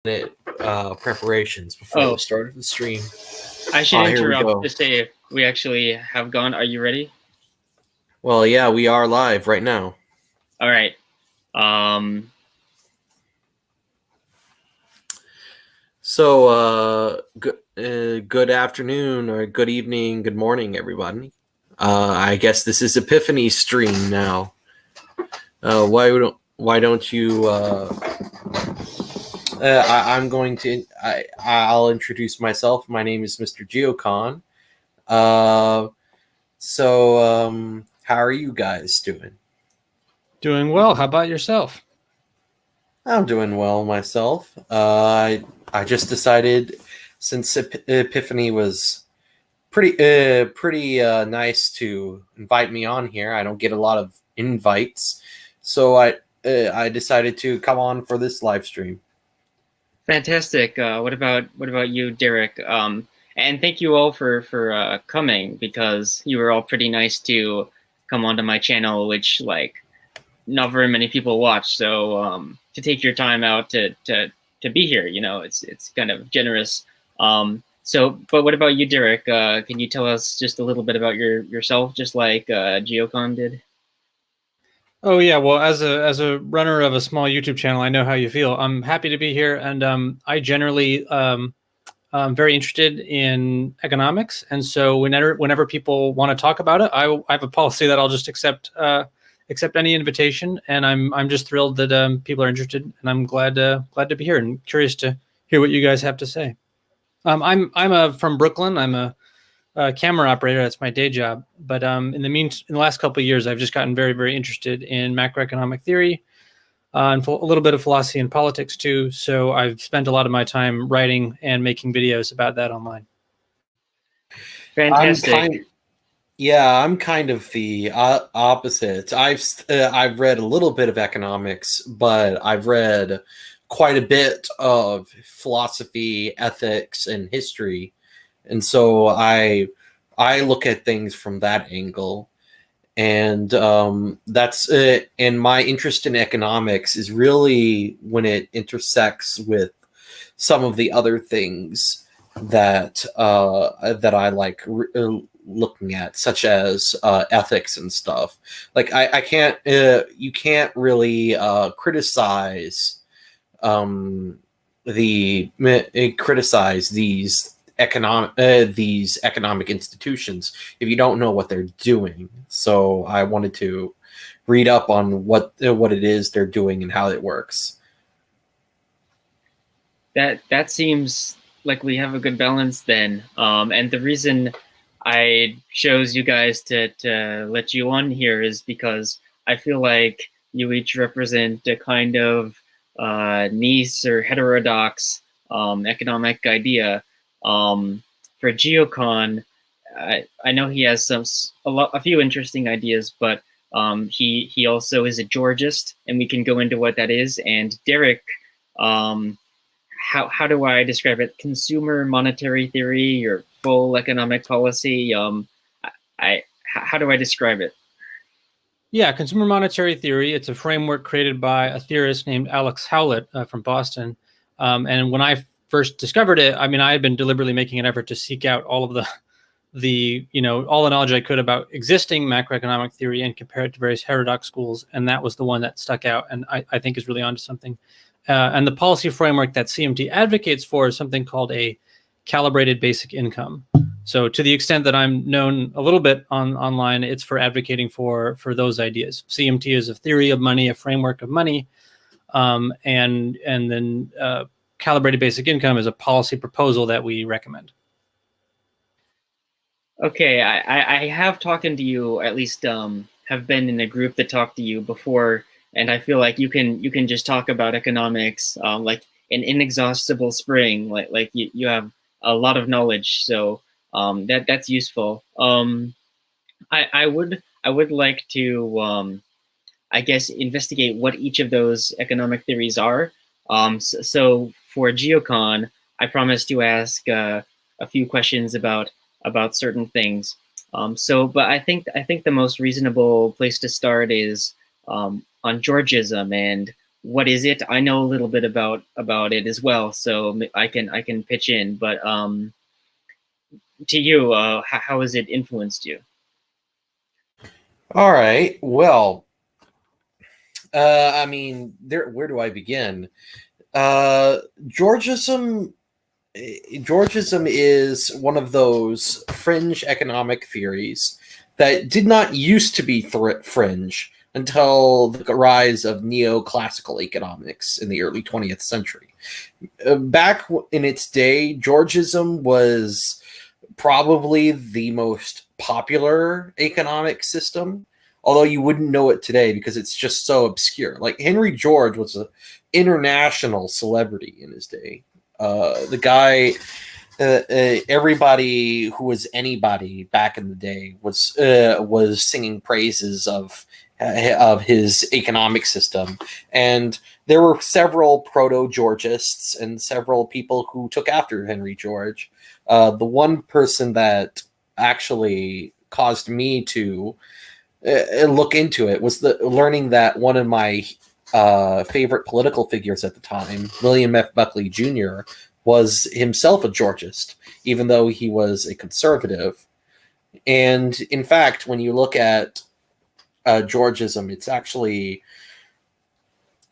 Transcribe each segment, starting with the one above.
Preparations before the Oh, start of the stream. I should Here we interrupt go. to say we actually have gone. Are you ready? Well, yeah, we are live right now. All right. Um, So, good afternoon or good evening, good morning, everybody. I guess this is Epiphany stream now. Why don't you? I'm going to. I'll introduce myself. My name is Mr. Geocon. Uh, how are you guys doing? Doing well. How about yourself? I'm doing well myself. I just decided, since Epiphany was pretty nice to invite me on here. I don't get a lot of invites, so I decided to come on for this live stream. fantastic. What about you, Derek? And thank you all for coming, because you were all pretty nice to come onto my channel, which not very many people watch. So to take your time out to be here, it's kind of generous. But what about you, Derek? Can you tell us just a little bit about yourself, just like Geocon did? Oh yeah, well, as a runner of a small YouTube channel, I know how you feel. I'm happy to be here, and I generally I'm very interested in economics, and so whenever people want to talk about it, I have a policy that I'll just accept any invitation, and I'm just thrilled that people are interested, and I'm glad to be here and curious to hear what you guys have to say. I'm from Brooklyn. I'm a camera operator. That's my day job. But in the last couple of years, I've just gotten very, very interested in macroeconomic theory and a little bit of philosophy and politics too. So I've spent a lot of my time writing and making videos about that online. Fantastic. I'm kind of the opposite. I've read a little bit of economics, but I've read quite a bit of philosophy, ethics, and history, and so I look at things from that angle. And that's it. And my interest in economics is really when it intersects with some of the other things that I like looking at, such as ethics and stuff. Like I can't, you can't really criticize criticize these economic institutions if you don't know what they're doing. So I wanted to read up on what it is they're doing and how it works. That seems like we have a good balance then. And the reason I chose you guys to let you on here is because I feel like you each represent a kind of niche or heterodox economic idea. For Geocon, I know he has a few interesting ideas, but he also is a Georgist, and we can go into what that is. And Derek, how do I describe it? Consumer monetary theory or full economic policy? How do I describe it? Yeah, consumer monetary theory. It's a framework created by a theorist named Alex Howlett from Boston. And when I first discovered it, I mean, I had been deliberately making an effort to seek out all of all the knowledge I could about existing macroeconomic theory and compare it to various heterodox schools. And that was the one that stuck out and I think is really onto something. And the policy framework that CMT advocates for is something called a calibrated basic income. So to the extent that I'm known a little bit online, it's for advocating for those ideas. CMT is a theory of money, a framework of money, and then calibrated basic income is a policy proposal that we recommend. Okay, I have talking to you, at least have been in a group that talked to you before, and I feel like you can just talk about economics like an inexhaustible spring. Like you have a lot of knowledge, so that's useful. I would like to I guess investigate what each of those economic theories are. So for Geocon, I promise to ask a few questions about certain things. But I think the most reasonable place to start is on Georgism, and what is it? I know a little bit about it as well, so I can pitch in. But to you, how has it influenced you? All right. Well, I mean, where do I begin? Georgism. Georgism is one of those fringe economic theories that did not used to be fringe until the rise of neoclassical economics in the early 20th century. Back in its day, Georgism was probably the most popular economic system, although you wouldn't know it today because it's just so obscure. Like Henry George was an international celebrity in his day. The guy, everybody who was anybody back in the day was singing praises of his economic system, and there were several proto-Georgists and several people who took after Henry George. The one person that actually caused me to look into it was the learning that one of my favorite political figures at the time, William F. Buckley Jr., was himself a Georgist, even though he was a conservative. And in fact, when you look at Georgism, it's actually,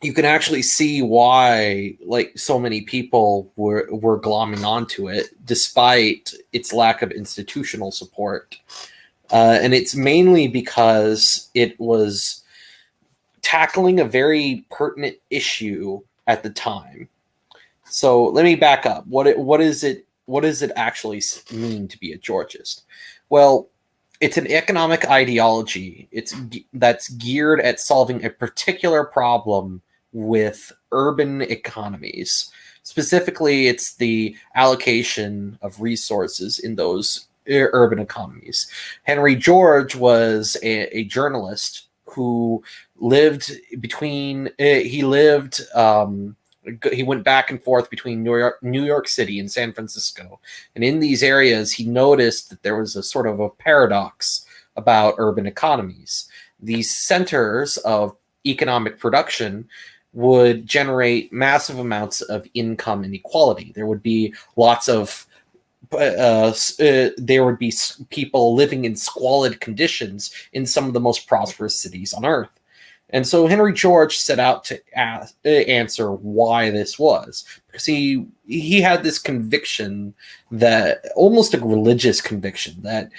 you can actually see why like so many people were glomming onto it, despite its lack of institutional support. And it's mainly because it was tackling a very pertinent issue at the time. So let me back up. What does it actually mean to be a Georgist? Well, it's an economic ideology. That's geared at solving a particular problem with urban economies. Specifically, it's the allocation of resources in those urban economies. Henry George was a journalist who lived between he went back and forth between New York City and San Francisco, and in these areas he noticed that there was a sort of a paradox about urban economies. These centers of economic production would generate massive amounts of income inequality. There would be lots of there would be people living in squalid conditions in some of the most prosperous cities on earth. And so Henry George set out to answer why this was, because he had this conviction, that almost a religious conviction, that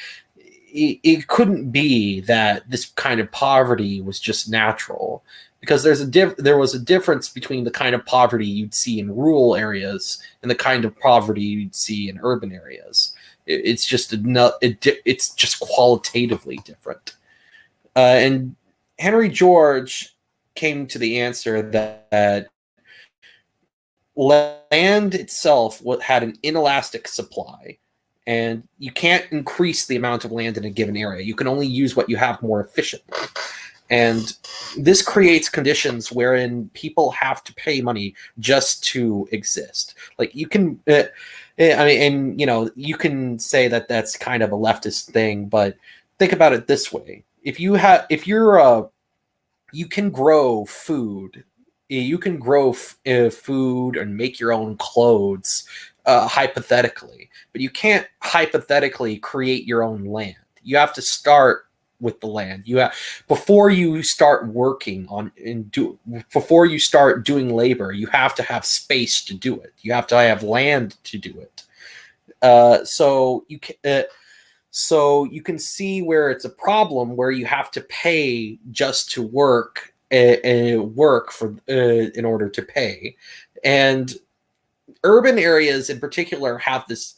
it couldn't be that this kind of poverty was just natural, because there was a difference between the kind of poverty you'd see in rural areas and the kind of poverty you'd see in urban areas. It's just qualitatively different. And Henry George came to the answer that land itself had an inelastic supply, and you can't increase the amount of land in a given area. You can only use what you have more efficiently. And this creates conditions wherein people have to pay money just to exist. Like you can, you can say that that's kind of a leftist thing, but think about it this way: you can grow food, food and make your own clothes, hypothetically, but you can't hypothetically create your own land. You have to start with the land. Before you start working before you start doing labor, you have to have space to do it. You have to have land to do it. So you can see where it's a problem, where you have to pay just to work in order to pay. And urban areas in particular have this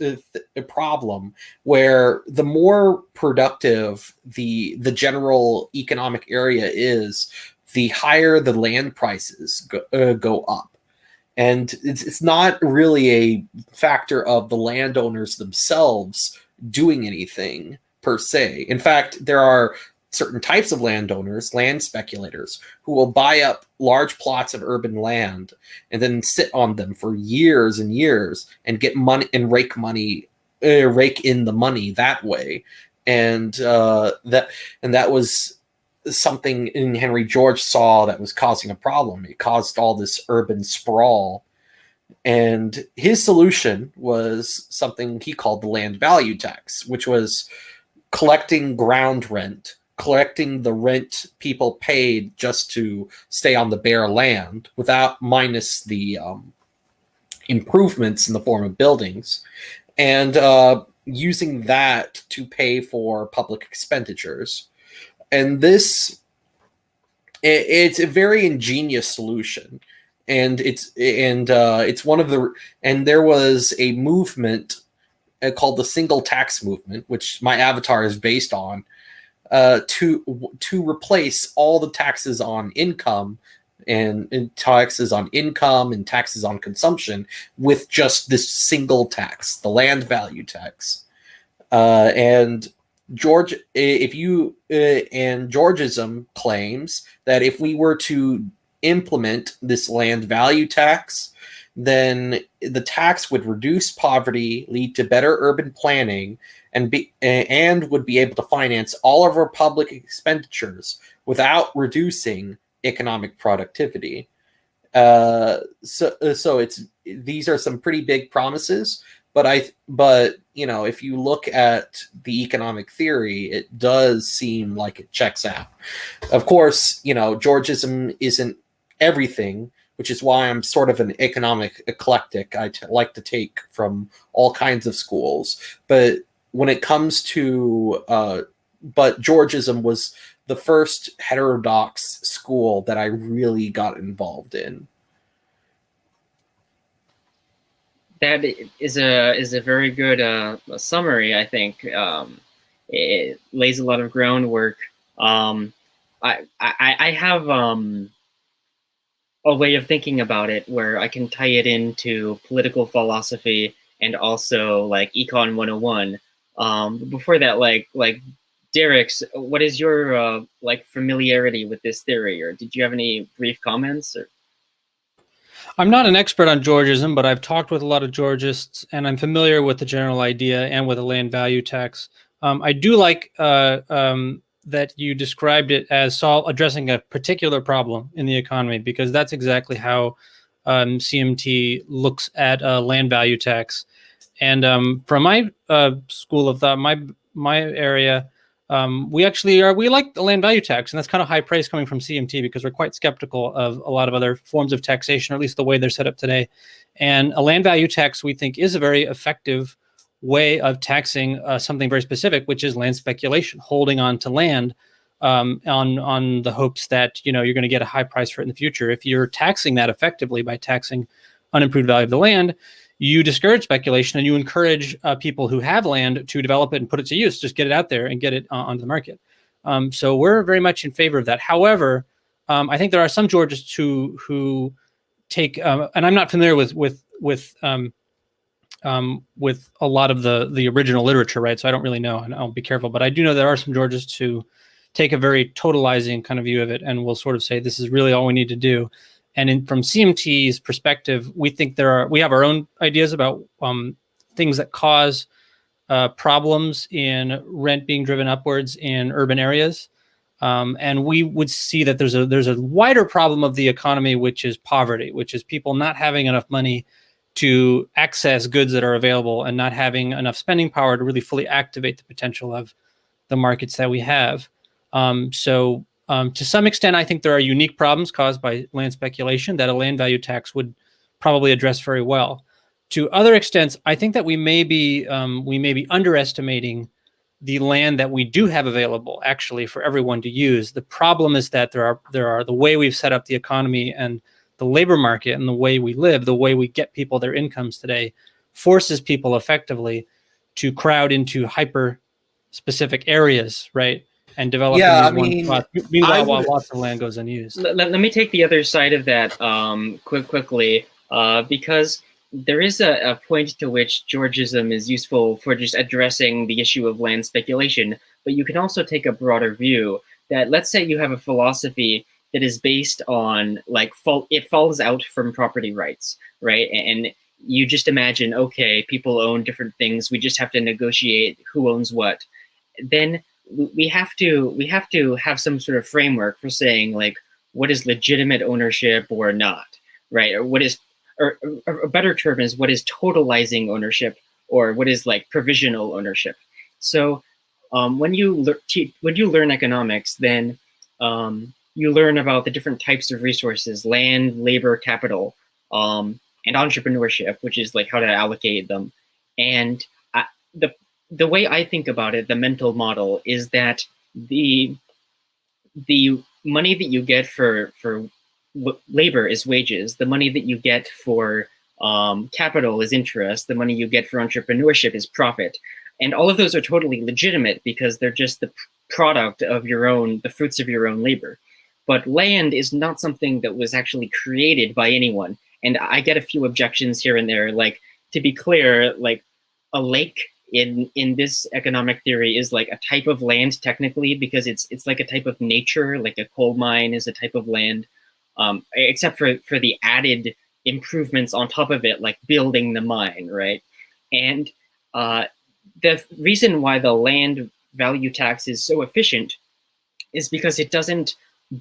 problem where the more productive the general economic area is, the higher the land prices go up. And it's not really a factor of the landowners themselves doing anything per se. In fact, there are certain types of landowners, land speculators, who will buy up large plots of urban land and then sit on them for years and years and get money and rake in the money that way. And that was something in Henry George saw that was causing a problem. It caused all this urban sprawl. And his solution was something he called the land value tax, which was collecting ground rent, collecting the rent people paid just to stay on the bare land without minus the improvements in the form of buildings, and using that to pay for public expenditures. And it's a very ingenious solution. And it's one of the, and there was a movement called the single tax movement, which my avatar is based on, to replace all the taxes on income and taxes on income and taxes on consumption with just this single tax, the land value tax. And Georgism claims that if we were to implement this land value tax, then the tax would reduce poverty, lead to better urban planning, and would be able to finance all of our public expenditures without reducing economic productivity. So these are some pretty big promises, but if you look at the economic theory, it does seem like it checks out. Of course, Georgism isn't everything, which is why I'm sort of an economic eclectic. I like to take from all kinds of schools. But when it comes to, but Georgism was the first heterodox school that I really got involved in. That is a very good summary, I think. It lays a lot of groundwork. I have a way of thinking about it where I can tie it into political philosophy and also like Econ 101. Before that, like Derek's, what is your familiarity with this theory, or did you have any brief comments? Or? I'm not an expert on Georgism, but I've talked with a lot of Georgists, and I'm familiar with the general idea and with a land value tax. I do like that you described it as addressing a particular problem in the economy, because that's exactly how CMT looks at a land value tax. And from my school of thought, my area, we like the land value tax, and that's kind of high praise coming from CMT, because we're quite skeptical of a lot of other forms of taxation, or at least the way they're set up today. And a land value tax, we think, is a very effective way of taxing something very specific, which is land speculation, holding on to land on the hopes that you're going to get a high price for it in the future. If you're taxing that effectively by taxing unimproved value of the land, you discourage speculation and you encourage people who have land to develop it and put it to use. Just get it out there and get it onto the market. So we're very much in favor of that. However, I think there are some Georgists who take, and I'm not familiar with a lot of the original literature, right? So I don't really know, and I'll be careful. But I do know there are some Georgists who take a very totalizing kind of view of it and will sort of say this is really all we need to do. And from CMT's perspective, we think we have our own ideas about things that cause problems in rent being driven upwards in urban areas. And we would see that there's a wider problem of the economy, which is poverty, which is people not having enough money to access goods that are available and not having enough spending power to really fully activate the potential of the markets that we have. To some extent, I think there are unique problems caused by land speculation that a land value tax would probably address very well. To other extents, I think that we may be underestimating the land that we do have available actually for everyone to use. The problem is that there are the way we've set up the economy and the labor market and the way we live, the way we get people their incomes today, forces people effectively to crowd into hyper specific areas, right? And develop one spot. Meanwhile, while lots of land goes unused. Let me take the other side of that quickly, because there is a point to which Georgism is useful for just addressing the issue of land speculation, but you can also take a broader view that, let's say you have a philosophy that is based on it falls out from property rights, right? And you just imagine, okay, people own different things, we just have to negotiate who owns what. Then we have to have some sort of framework for saying like what is legitimate ownership or not, right? Or what is, or a better term is what is totalizing ownership, or what is like provisional ownership. So when you learn economics, then you learn about the different types of resources: land, labor, capital, and entrepreneurship, which is like how to allocate them. And the the way I think about it, the mental model is that the money that you get for labor is wages. The money that you get for capital is interest. The money you get for entrepreneurship is profit. And all of those are totally legitimate because they're just the product of the fruits of your own labor. But land is not something that was actually created by anyone. And I get a few objections here and there. Like, to be clear, like a lake in this economic theory is like a type of land technically, because it's like a type of nature, like a coal mine is a type of land, except for the added improvements on top of it, like building the mine, right? And the reason why the land value tax is so efficient is because it doesn't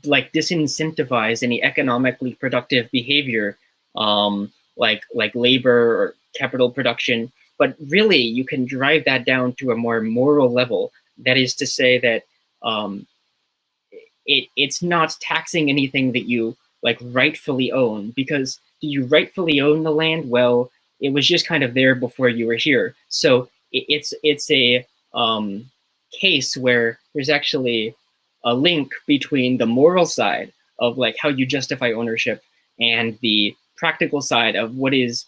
like disincentivize any economically productive behavior, like labor or capital production. But really, you can drive that down to a more moral level. That is to say that it's not taxing anything that you like rightfully own, because do you rightfully own the land? Well, it was just kind of there before you were here. So it's a case where there's actually a link between the moral side of like how you justify ownership and the practical side of what is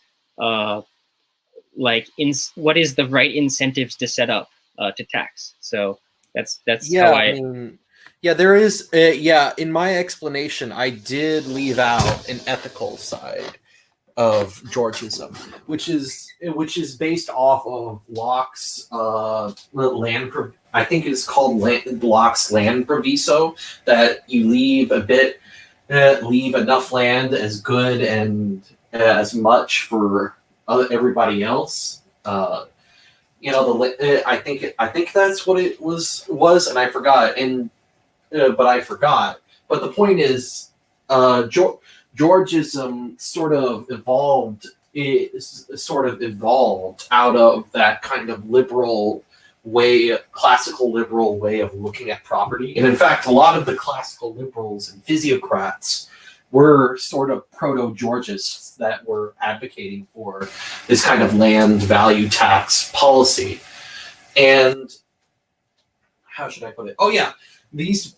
what is the right incentives to set up to tax. So that's how I mean, there is in my explanation I did leave out an ethical side of Georgism, which is based off of Locke's land. I think it's called Locke's land proviso, that you leave enough land as good and as much for everybody else. I think that's what it was, and I forgot. But I forgot. But the point is, Georgism sort of evolved out of that kind of classical liberal way of looking at property. And in fact, a lot of the classical liberals and physiocrats were sort of proto-Georgists that were advocating for this kind of land value tax policy. And how should I put it? Oh yeah, these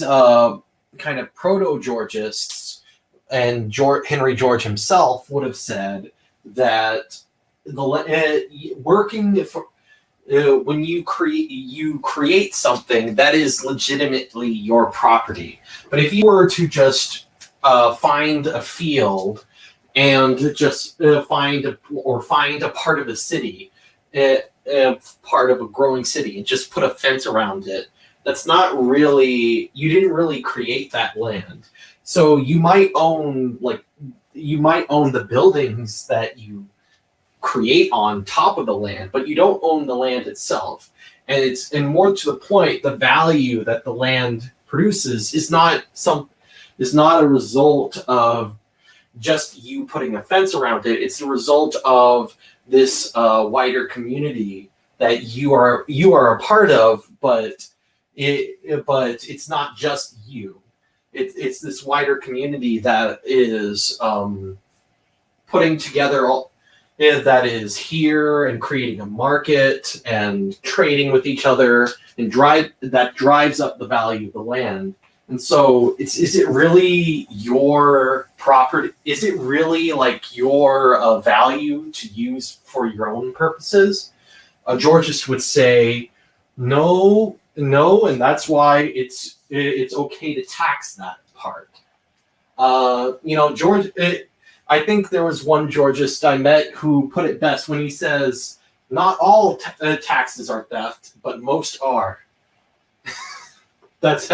kind of proto-Georgists and Henry George himself would have said that working for when you create something that is legitimately your property. But if you were to just find a field and just find a part of a city, part of a growing city, and just put a fence around it, that's not really, you didn't really create that land. So you might own the buildings that you create on top of the land, but you don't own the land itself. And more to the point, the value that the land produces is not a result of just you putting a fence around it. It's the result of this wider community that you are a part of, but it's not just you. It's this wider community that is putting together that is here and creating a market and trading with each other, and that drives up the value of the land. And so is it really your property? Is it really like your value to use for your own purposes? A Georgist would say no, and that's why it's okay to tax that part. I think there was one Georgist I met who put it best when he says, "Not all taxes are theft, but most are." That's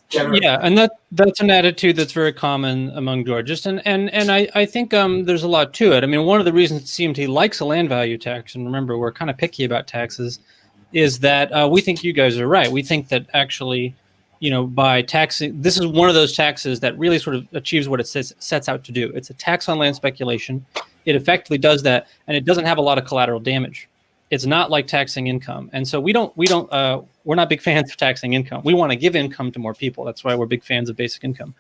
generally. Yeah, and that's an attitude that's very common among Georgists, and I think there's a lot to it. I mean, one of the reasons it seems he likes a land value tax, and remember, we're kind of picky about taxes, is that we think you guys are right. We think that actually, by taxing, this is one of those taxes that really sort of achieves what it sets out to do. It's a tax on land speculation. It effectively does that, and it doesn't have a lot of collateral damage. It's not like taxing income, and so we're not big fans of taxing income. We want to give income to more people. That's why we're big fans of basic income.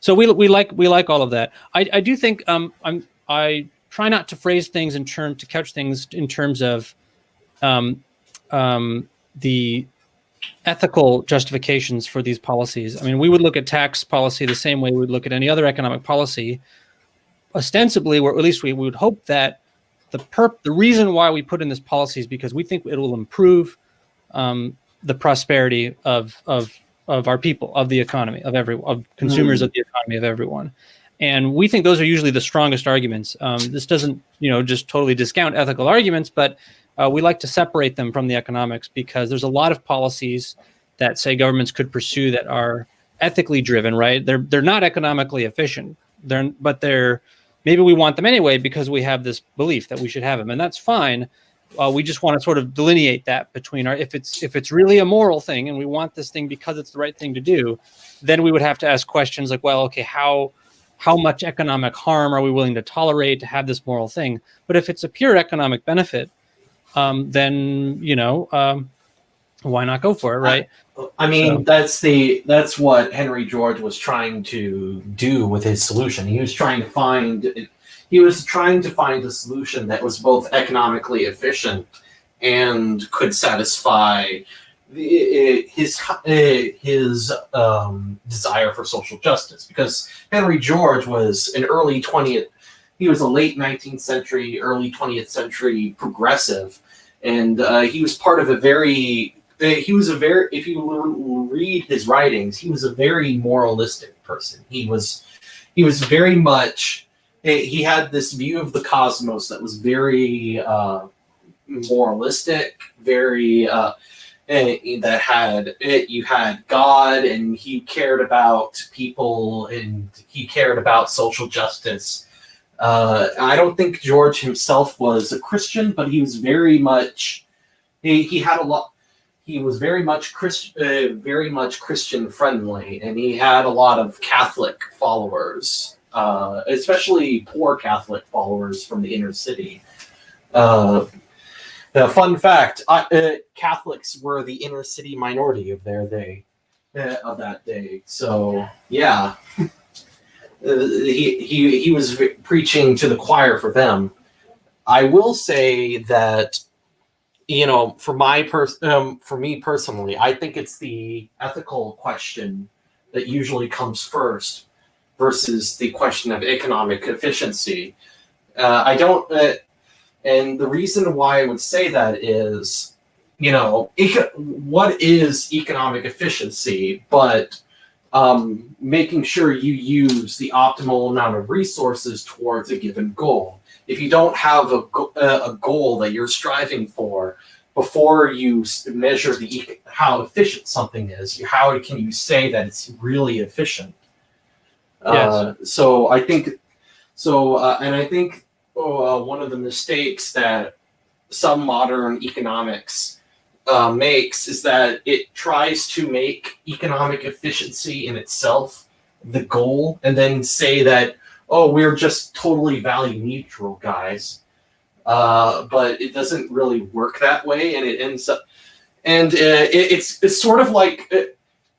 So we like all of that. I do think I try not to phrase things to couch things in terms of the ethical justifications for these policies. I mean, we would look at tax policy the same way we would look at any other economic policy. Ostensibly, or at least we would hope that the reason why we put in this policy is because we think it will improve the prosperity of our people, of the economy, of consumers, of the economy, of everyone. And we think those are usually the strongest arguments. This doesn't, just totally discount ethical arguments, but we like to separate them from the economics because there's a lot of policies that say governments could pursue that are ethically driven, right? They're not economically efficient. Maybe we want them anyway because we have this belief that we should have them, and that's fine. We just want to sort of delineate that between if it's really a moral thing and we want this thing because it's the right thing to do, then we would have to ask questions like, well, okay, how much economic harm are we willing to tolerate to have this moral thing? But if it's a pure economic benefit, then why not go for it, right? I mean, that's what Henry George was trying to do with his solution. He was trying to find a solution that was both economically efficient and could satisfy his desire for social justice. Because Henry George was he was a late 19th century, early 20th century progressive, and he was part of if you read his writings, he was a very moralistic person. He was very much, he had this view of the cosmos that was very moralistic, very you had God, and he cared about people, and he cared about social justice. I don't think George himself was a Christian, but he was very much he was very much Christian friendly, and he had a lot of Catholic followers, especially poor Catholic followers from the inner city. Fun fact: Catholics were the inner city minority of that day. So yeah, he was preaching to the choir for them. I will say that, for me personally, I think it's the ethical question that usually comes first versus the question of economic efficiency. And the reason why I would say that is, what is economic efficiency? But making sure you use the optimal amount of resources towards a given goal. If you don't have a goal that you're striving for, before you measure how efficient something is, how can you say that it's really efficient? Yes. So I think, one of the mistakes that some modern economics makes is that it tries to make economic efficiency in itself the goal, and then say that, we're just totally value neutral, guys. But it doesn't really work that way, and it ends up, and it's sort of like,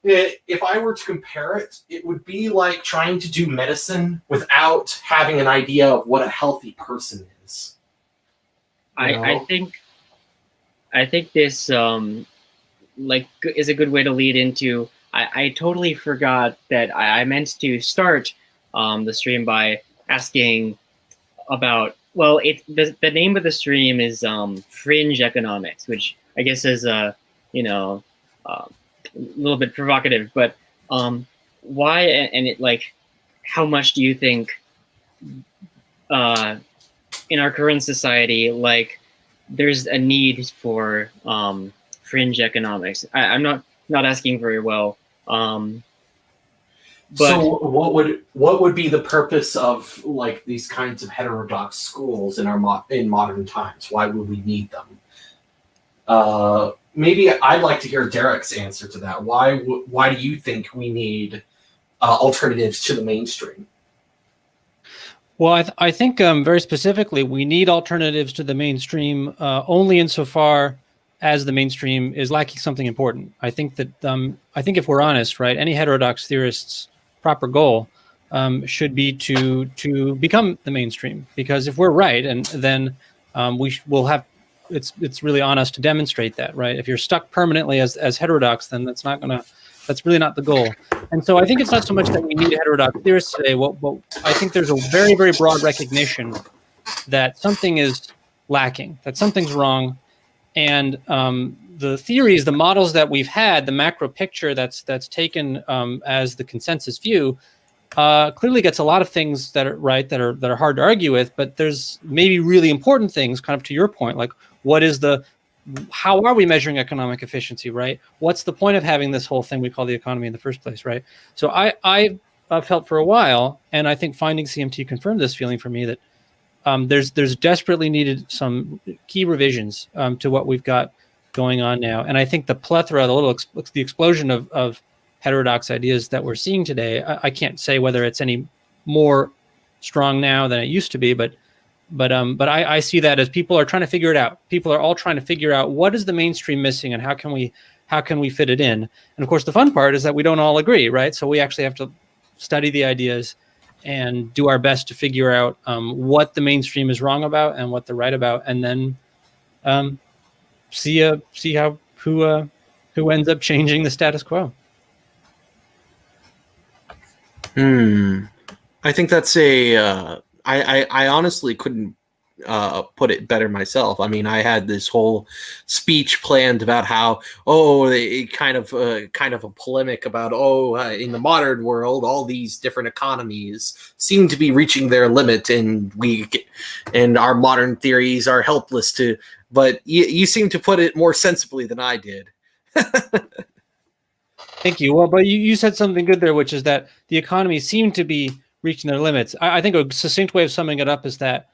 if I were to compare it, it would be like trying to do medicine without having an idea of what a healthy person is. I think this is a good way to lead into. I totally forgot that I meant to start the stream by asking about. Well, the name of the stream is Fringe Economics, which I guess is a little bit provocative, but why and how much do you think in our current society there's a need for fringe economics? I'm not asking very well. But so what would be the purpose of these kinds of heterodox schools in modern times? Why would we need them? Maybe I'd like to hear Derek's answer to that. Why do you think we need alternatives to the mainstream? Well, I think very specifically, we need alternatives to the mainstream only insofar as the mainstream is lacking something important. I think that if we're honest, right, any heterodox theorist's proper goal should be to become the mainstream. Because if we're right, and then we'll have it's really on us to demonstrate that, right? If you're stuck permanently as heterodox, then that's really not the goal. And so I think it's not so much that we need heterodox theorists today. What I think there's a very, very broad recognition that something is lacking, that something's wrong. And the theories, the models that we've had, the macro picture that's taken as the consensus view, clearly gets a lot of things that are right, that are hard to argue with. But there's maybe really important things, kind of to your point, like how are we measuring economic efficiency, right? What's the point of having this whole thing we call the economy in the first place, right? So I felt for a while, and I think finding CMT confirmed this feeling for me, that there's desperately needed some key revisions to what we've got going on now. And I think the plethora, the explosion of heterodox ideas that we're seeing today, I can't say whether it's any more strong now than it used to be, but I see that as people are trying to figure it out. People are all trying to figure out what is the mainstream missing and how can we fit it in. And of course, the fun part is that we don't all agree, right? So we actually have to study the ideas and do our best to figure out what the mainstream is wrong about and what they're right about, and then see who ends up changing the status quo. I think that's I honestly couldn't put it better myself. I mean, I had this whole speech planned about how kind of a polemic about in the modern world, all these different economies seem to be reaching their limit, and our modern theories are helpless to. But you seem to put it more sensibly than I did. Thank you. Well, but you said something good there, which is that the economies seem to be reaching their limits. I think a succinct way of summing it up is that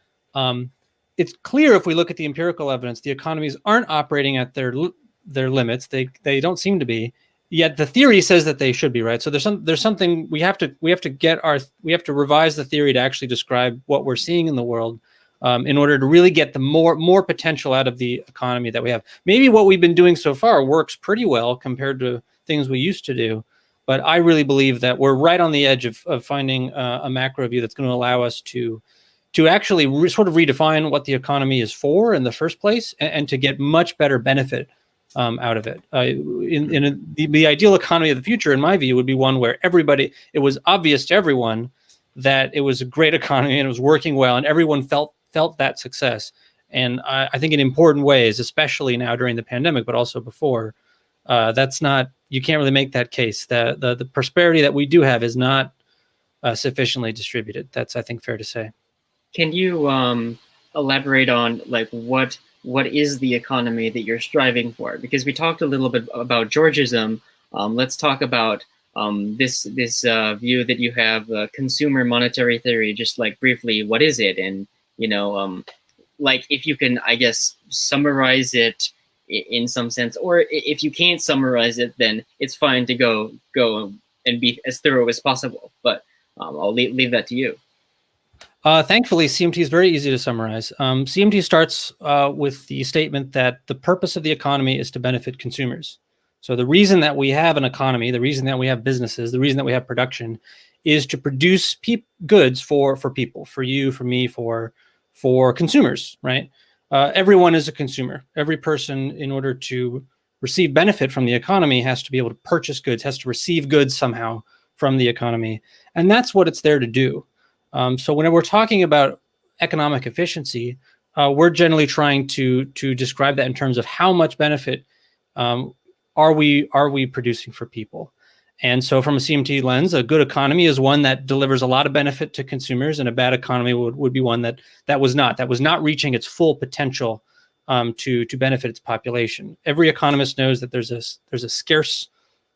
it's clear, if we look at the empirical evidence, the economies aren't operating at their limits. They don't seem to be. Yet the theory says that they should be, right? So there's something we have to revise the theory to actually describe what we're seeing in the world in order to really get the more potential out of the economy that we have. Maybe what we've been doing so far works pretty well compared to things we used to do. But I really believe that we're right on the edge of finding a macro view that's going to allow us to actually sort of redefine what the economy is for in the first place, and to get much better benefit out of it. The ideal economy of the future, in my view, would be one where it was obvious to everyone that it was a great economy and it was working well, and everyone felt that success. And I think in important ways, especially now during the pandemic, but also before, you can't really make that case. The prosperity that we do have is not sufficiently distributed. That's, I think, fair to say. Can you elaborate on what is the economy that you're striving for? Because we talked a little bit about Georgism. Let's talk about this view that you have, consumer monetary theory. Just briefly, what is it? And if you can, I guess, summarize it in some sense, or if you can't summarize it, then it's fine to go and be as thorough as possible. But I'll leave that to you. Thankfully, CMT is very easy to summarize. CMT starts with the statement that the purpose of the economy is to benefit consumers. So the reason that we have an economy, the reason that we have businesses, the reason that we have production, is to produce goods for people, for you, for me, for consumers, right? Everyone is a consumer. Every person, in order to receive benefit from the economy, has to be able to purchase goods, has to receive goods somehow from the economy. And that's what it's there to do. So when we're talking about economic efficiency, we're generally trying to describe that in terms of how much benefit are we producing for people. And so from a CMT lens, a good economy is one that delivers a lot of benefit to consumers, and a bad economy would be one that was not reaching its full potential to benefit its population. Every economist knows that there's a scarce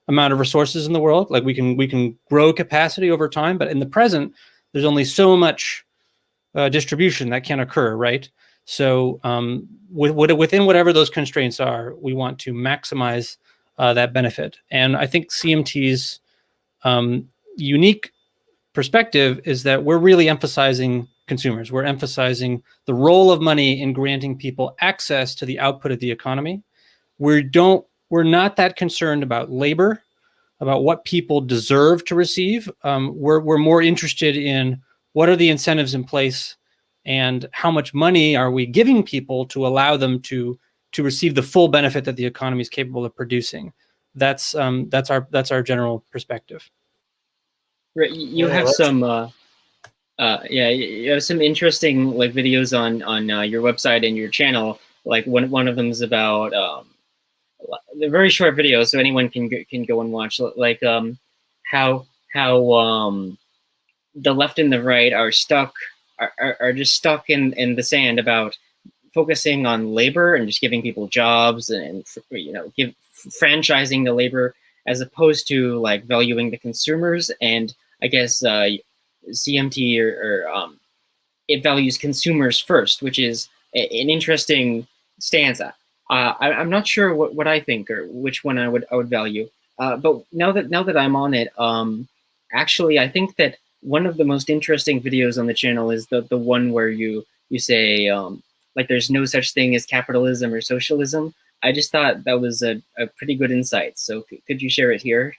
amount of resources in the world. We can grow capacity over time, but in the present, there's only so much distribution that can occur, right? So within whatever those constraints are, we want to maximize that benefit. And I think CMT's unique perspective is that we're really emphasizing consumers. We're emphasizing the role of money in granting people access to the output of the economy. We're not that concerned about labor, about what people deserve to receive. We're more interested in what are the incentives in place and how much money are we giving people to allow them to receive the full benefit that the economy is capable of producing. That's our general perspective. Right, you have some you have some interesting like videos on your website and your channel. Like one of them is about they're very short videos, so anyone can go and watch. Like how the left and the right are stuck are just stuck in the sand about focusing on labor and just giving people jobs and franchising the labor as opposed to like valuing the consumers. And I guess CMT or it values consumers first, which is an interesting stance. I'm not sure what I think or which one I would value. But now that I'm on it, actually, I think that one of the most interesting videos on the channel is the one where you say like there's no such thing as capitalism or socialism. I just thought that was a pretty good insight. So could you share it here?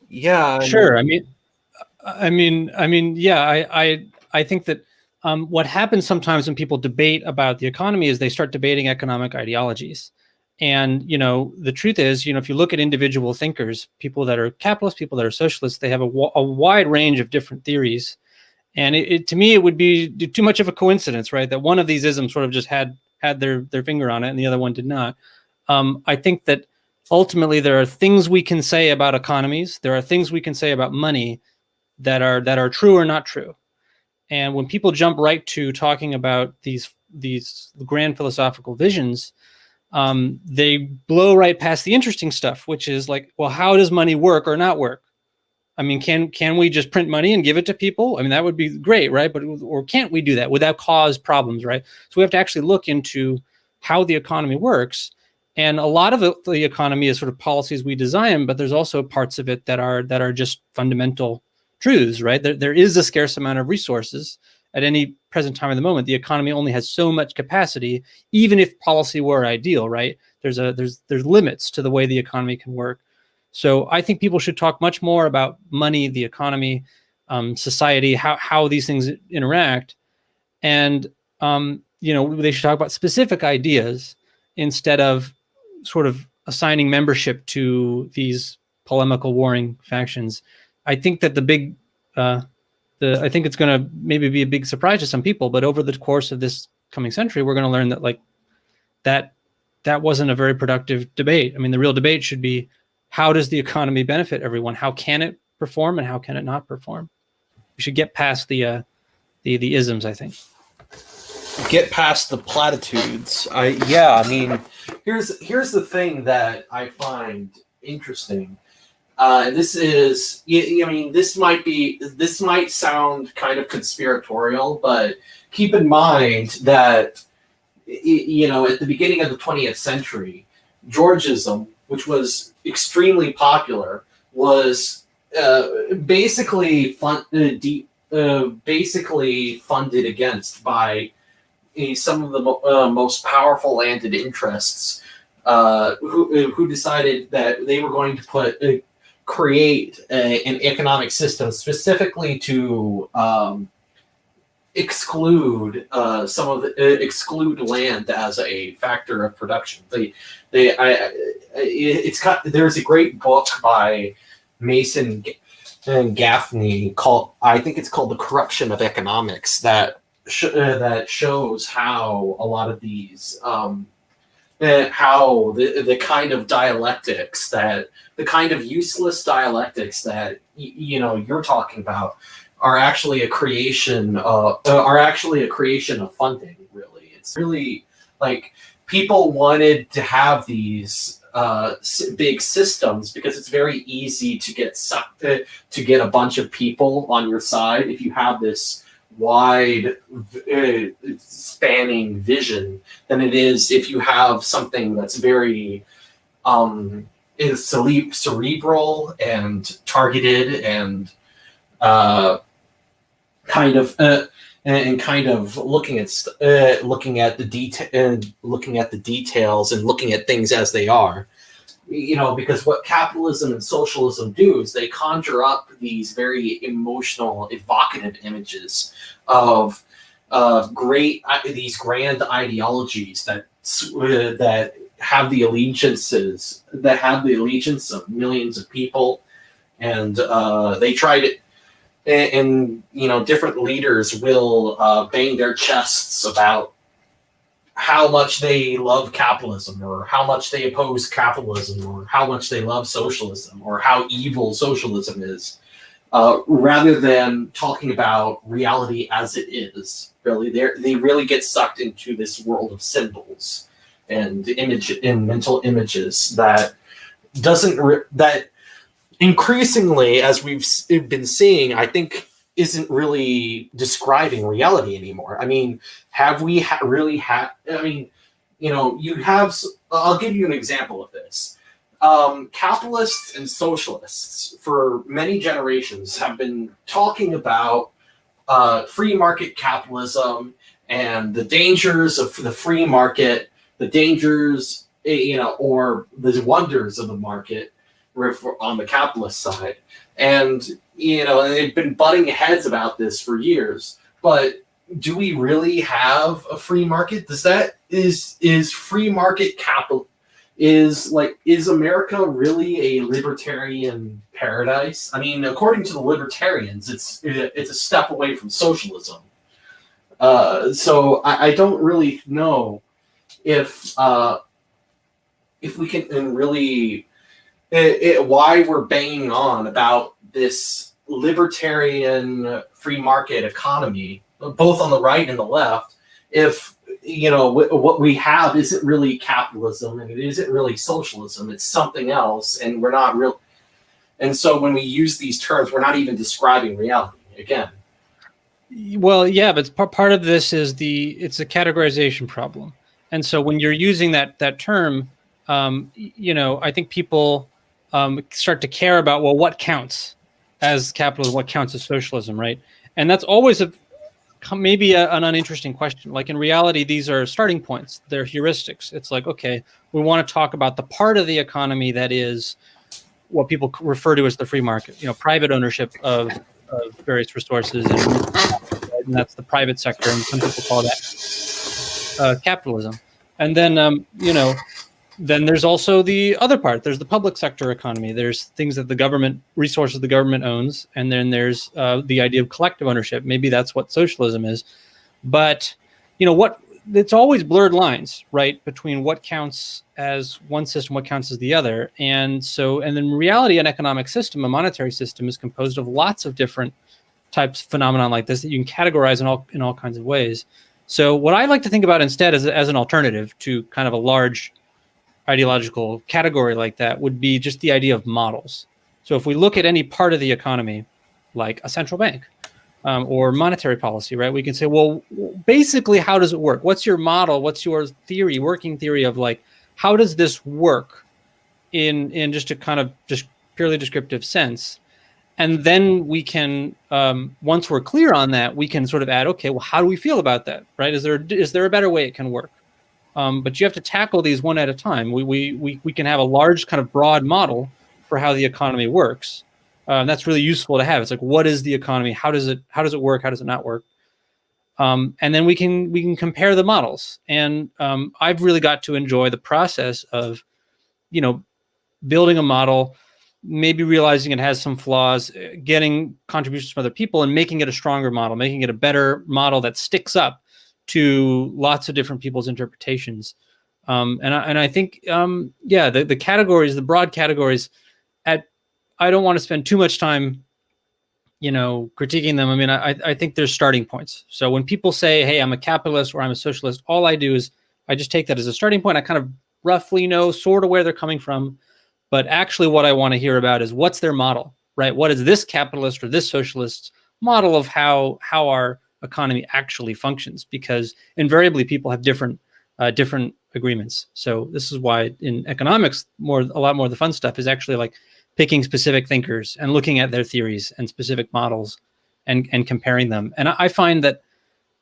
Yeah, sure. I think that what happens sometimes when people debate about the economy is they start debating economic ideologies. And, the truth is, if you look at individual thinkers, people that are capitalists, people that are socialists, they have a wide range of different theories. And to me, it would be too much of a coincidence, right? That one of these isms sort of just had their finger on it and the other one did not. I think that ultimately there are things we can say about economies. There are things we can say about money that are true or not true. And when people jump right to talking about these grand philosophical visions, they blow right past the interesting stuff, which is like, well, how does money work or not work? I mean, can we just print money and give it to people? I mean, that would be great, right? But or can't we do that? Would that cause problems, right? So we have to actually look into how the economy works. And a lot of the economy is sort of policies we design, but there's also parts of it that are just fundamental truths, right? There is a scarce amount of resources at any present time in the moment. The economy only has so much capacity, even if policy were ideal, right? There's limits to the way the economy can work. So I think people should talk much more about money, the economy, society, how these things interact, and they should talk about specific ideas instead of sort of assigning membership to these polemical, warring factions. I think that I think it's going to maybe be a big surprise to some people, but over the course of this coming century, we're going to learn that like that wasn't a very productive debate. I mean, the real debate should be, how does the economy benefit everyone? How can it perform and how can it not perform? We should get past the isms, I think. Get past the platitudes. Here's the thing that I find interesting. This is, this might sound kind of conspiratorial, but keep in mind that, at the beginning of the 20th century, Georgism, which was extremely popular, was basically funded against by some of the most powerful landed interests who decided that they were going to create an economic system specifically to exclude exclude land as a factor of production. There's a great book by Mason and Gaffney called The Corruption of Economics that shows how a lot of these how the kind of dialectics the kind of useless dialectics that you're talking about are actually a creation of funding. Really, it's really like people wanted to have these big systems because it's very easy to get a bunch of people on your side if you have this wide spanning vision than it is if you have something that's very is cerebral and targeted and kind of and kind of looking at the details and looking at things as they are. Because what capitalism and socialism do is they conjure up these very emotional, evocative images of these grand ideologies that have the allegiance of millions of people, and they try to. And different leaders will bang their chests about how much they love capitalism, or how much they oppose capitalism, or how much they love socialism, or how evil socialism is, rather than talking about reality as it is. Really, they really get sucked into this world of symbols and mental images that that increasingly, as we've been seeing, I think isn't really describing reality anymore. I mean, have we really had? I mean, you have. I'll give you an example of this. Capitalists and socialists for many generations have been talking about free market capitalism and the dangers of the free market, the dangers, or the wonders of the market on the capitalist side. And they've been butting heads about this for years. But do we really have a free market? Is free market capital is America really a libertarian paradise? I mean, according to the libertarians, it's a step away from socialism. So I don't really know if we can really why we're banging on about this libertarian free market economy, both on the right and the left, if what we have isn't really capitalism and it isn't really socialism, it's something else, and we're not real. And so when we use these terms, we're not even describing reality again. Well, yeah, but part of this is it's a categorization problem. And so when you're using that term, I think people start to care about, well, what counts as capitalism, what counts as socialism, right? And that's always maybe an uninteresting question. Like in reality, these are starting points. They're heuristics. It's like, okay, we want to talk about the part of the economy that is what people refer to as the free market, private ownership of various resources, and that's the private sector, and some people call that capitalism. And then, then there's also the other part. There's the public sector economy. There's things that resources the government owns. And then there's the idea of collective ownership. Maybe that's what socialism is. But, it's always blurred lines, right, between what counts as one system, what counts as the other. And then in reality, an economic system, a monetary system, is composed of lots of different types of phenomenon like this that you can categorize in all kinds of ways. So what I like to think about instead as an alternative to kind of a large ideological category like that would be just the idea of models. So if we look at any part of the economy, like a central bank or monetary policy, right, we can say, well, basically, how does it work? What's your model? What's your working theory of how does this work in just a kind of just purely descriptive sense? And then we can, once we're clear on that, we can sort of add, okay, well, how do we feel about that, right? Is there a better way it can work? But you have to tackle these one at a time. We can have a large kind of broad model for how the economy works. That's really useful to have. It's like, what is the economy? How does it work? How does it not work? And then we can compare the models. And I've really got to enjoy the process of, building a model, maybe realizing it has some flaws, getting contributions from other people, and making it a stronger model, making it a better model that sticks up to lots of different people's interpretations. And I think, the categories, the broad categories, I don't want to spend too much time, critiquing them. I mean, I think there's starting points. So when people say, hey, I'm a capitalist or I'm a socialist, all I do is I just take that as a starting point. I kind of roughly know sort of where they're coming from. But actually what I want to hear about is what's their model, right? What is this capitalist or this socialist's model of how our economy actually functions, because invariably people have different agreements. So this is why in economics, a lot more of the fun stuff is actually like picking specific thinkers and looking at their theories and specific models and comparing them. And I find that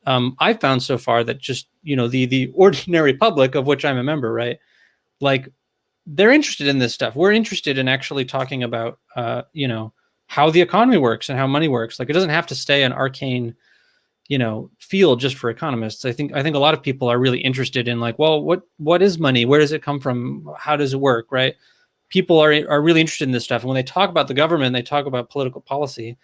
I've found so far that just, the ordinary public, of which I'm a member, right? Like, they're interested in this stuff. We're interested in actually talking about, how the economy works and how money works. Like, it doesn't have to stay an arcane, field just for economists. I think a lot of people are really interested in, like, well, what is money? Where does it come from? How does it work? Right? People are really interested in this stuff. And when they talk about the government, they talk about political policy.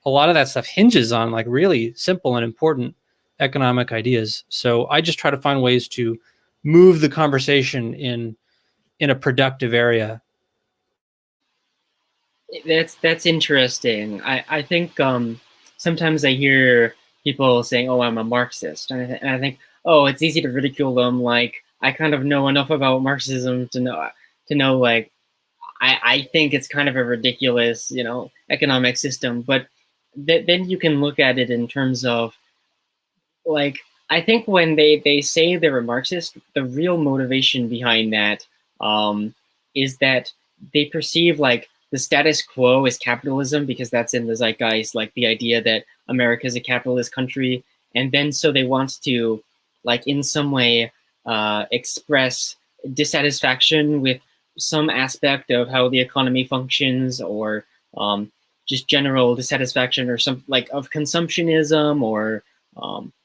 A lot of that stuff hinges on like really simple and important economic ideas. So I just try to find ways to move the conversation in a productive area. That's interesting. I think sometimes I hear people saying, "Oh, I'm a Marxist," and I think, "Oh, it's easy to ridicule them. Like, I kind of know enough about Marxism to know like I think it's kind of a ridiculous, economic system." But then you can look at it in terms of like I think when they say they're a Marxist, the real motivation behind that is that they perceive like the status quo is capitalism because that's in the zeitgeist, like the idea that America is a capitalist country, and then so they want to like in some way express dissatisfaction with some aspect of how the economy functions, or just general dissatisfaction, or some like of consumptionism, or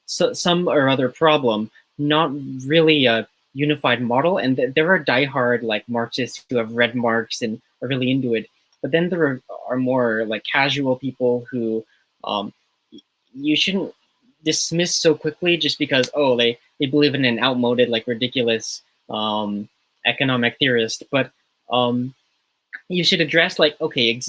some or other problem, not really a unified model. And there are diehard like Marxists who have read Marx and are really into it. But then there are more like casual people who you shouldn't dismiss so quickly just because, oh, they believe in an outmoded, like ridiculous economic theorist. But you should address like, okay,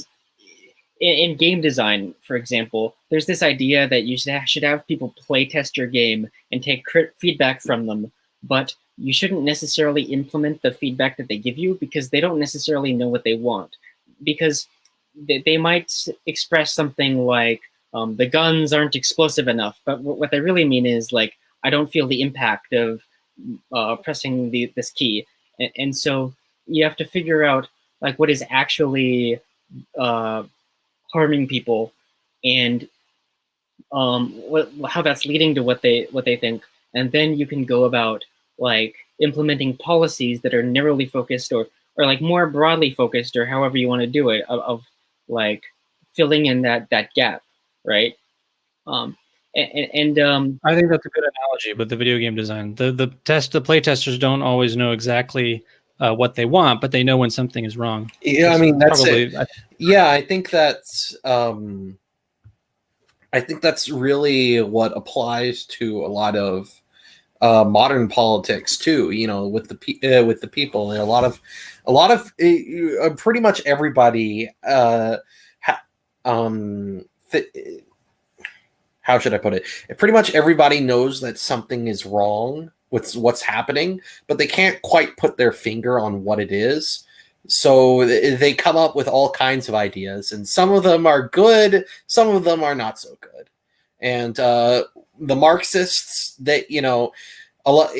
in game design, for example, there's this idea that you should have people play test your game and take feedback from them, but you shouldn't necessarily implement the feedback that they give you because they don't necessarily know what they want. Because they might express something like, the guns aren't explosive enough, but what they really mean is like, I don't feel the impact of pressing this key. And so you have to figure out like what is actually harming people, and how that's leading to what they think, and then you can go about like implementing policies that are narrowly focused, or like more broadly focused, or however you want to do it, of like filling in that gap, right? I think that's a good analogy with the video game design. The play testers don't always know exactly what they want, but they know when something is wrong. Yeah, I mean that's probably it. Yeah, I think that's really what applies to a lot of modern politics too. With the people, a lot of pretty much everybody. How should I put it? Pretty much everybody knows that something is wrong with what's happening, but they can't quite put their finger on what it is. So they come up with all kinds of ideas, and some of them are good, some of them are not so good. And the Marxists, that a lot,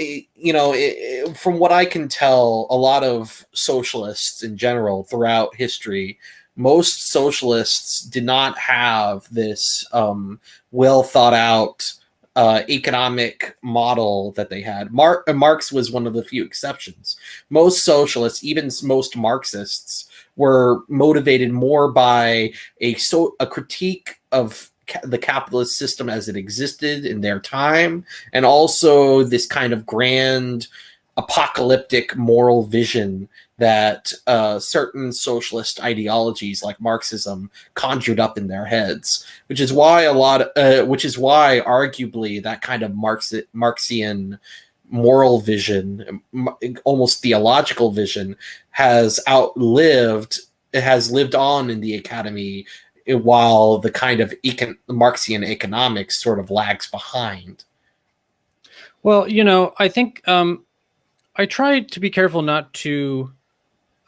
from what I can tell, a lot of socialists in general throughout history, most socialists did not have this well thought out economic model that they had. Marx was one of the few exceptions. Most socialists, even most Marxists, were motivated more by a critique of the capitalist system as it existed in their time, and also this kind of grand apocalyptic moral vision that certain socialist ideologies like Marxism conjured up in their heads, which is why arguably that kind of Marxian moral vision, almost theological vision, has lived on in the academy, while the kind of Marxian economics sort of lags behind. Well, I think I try to be careful not to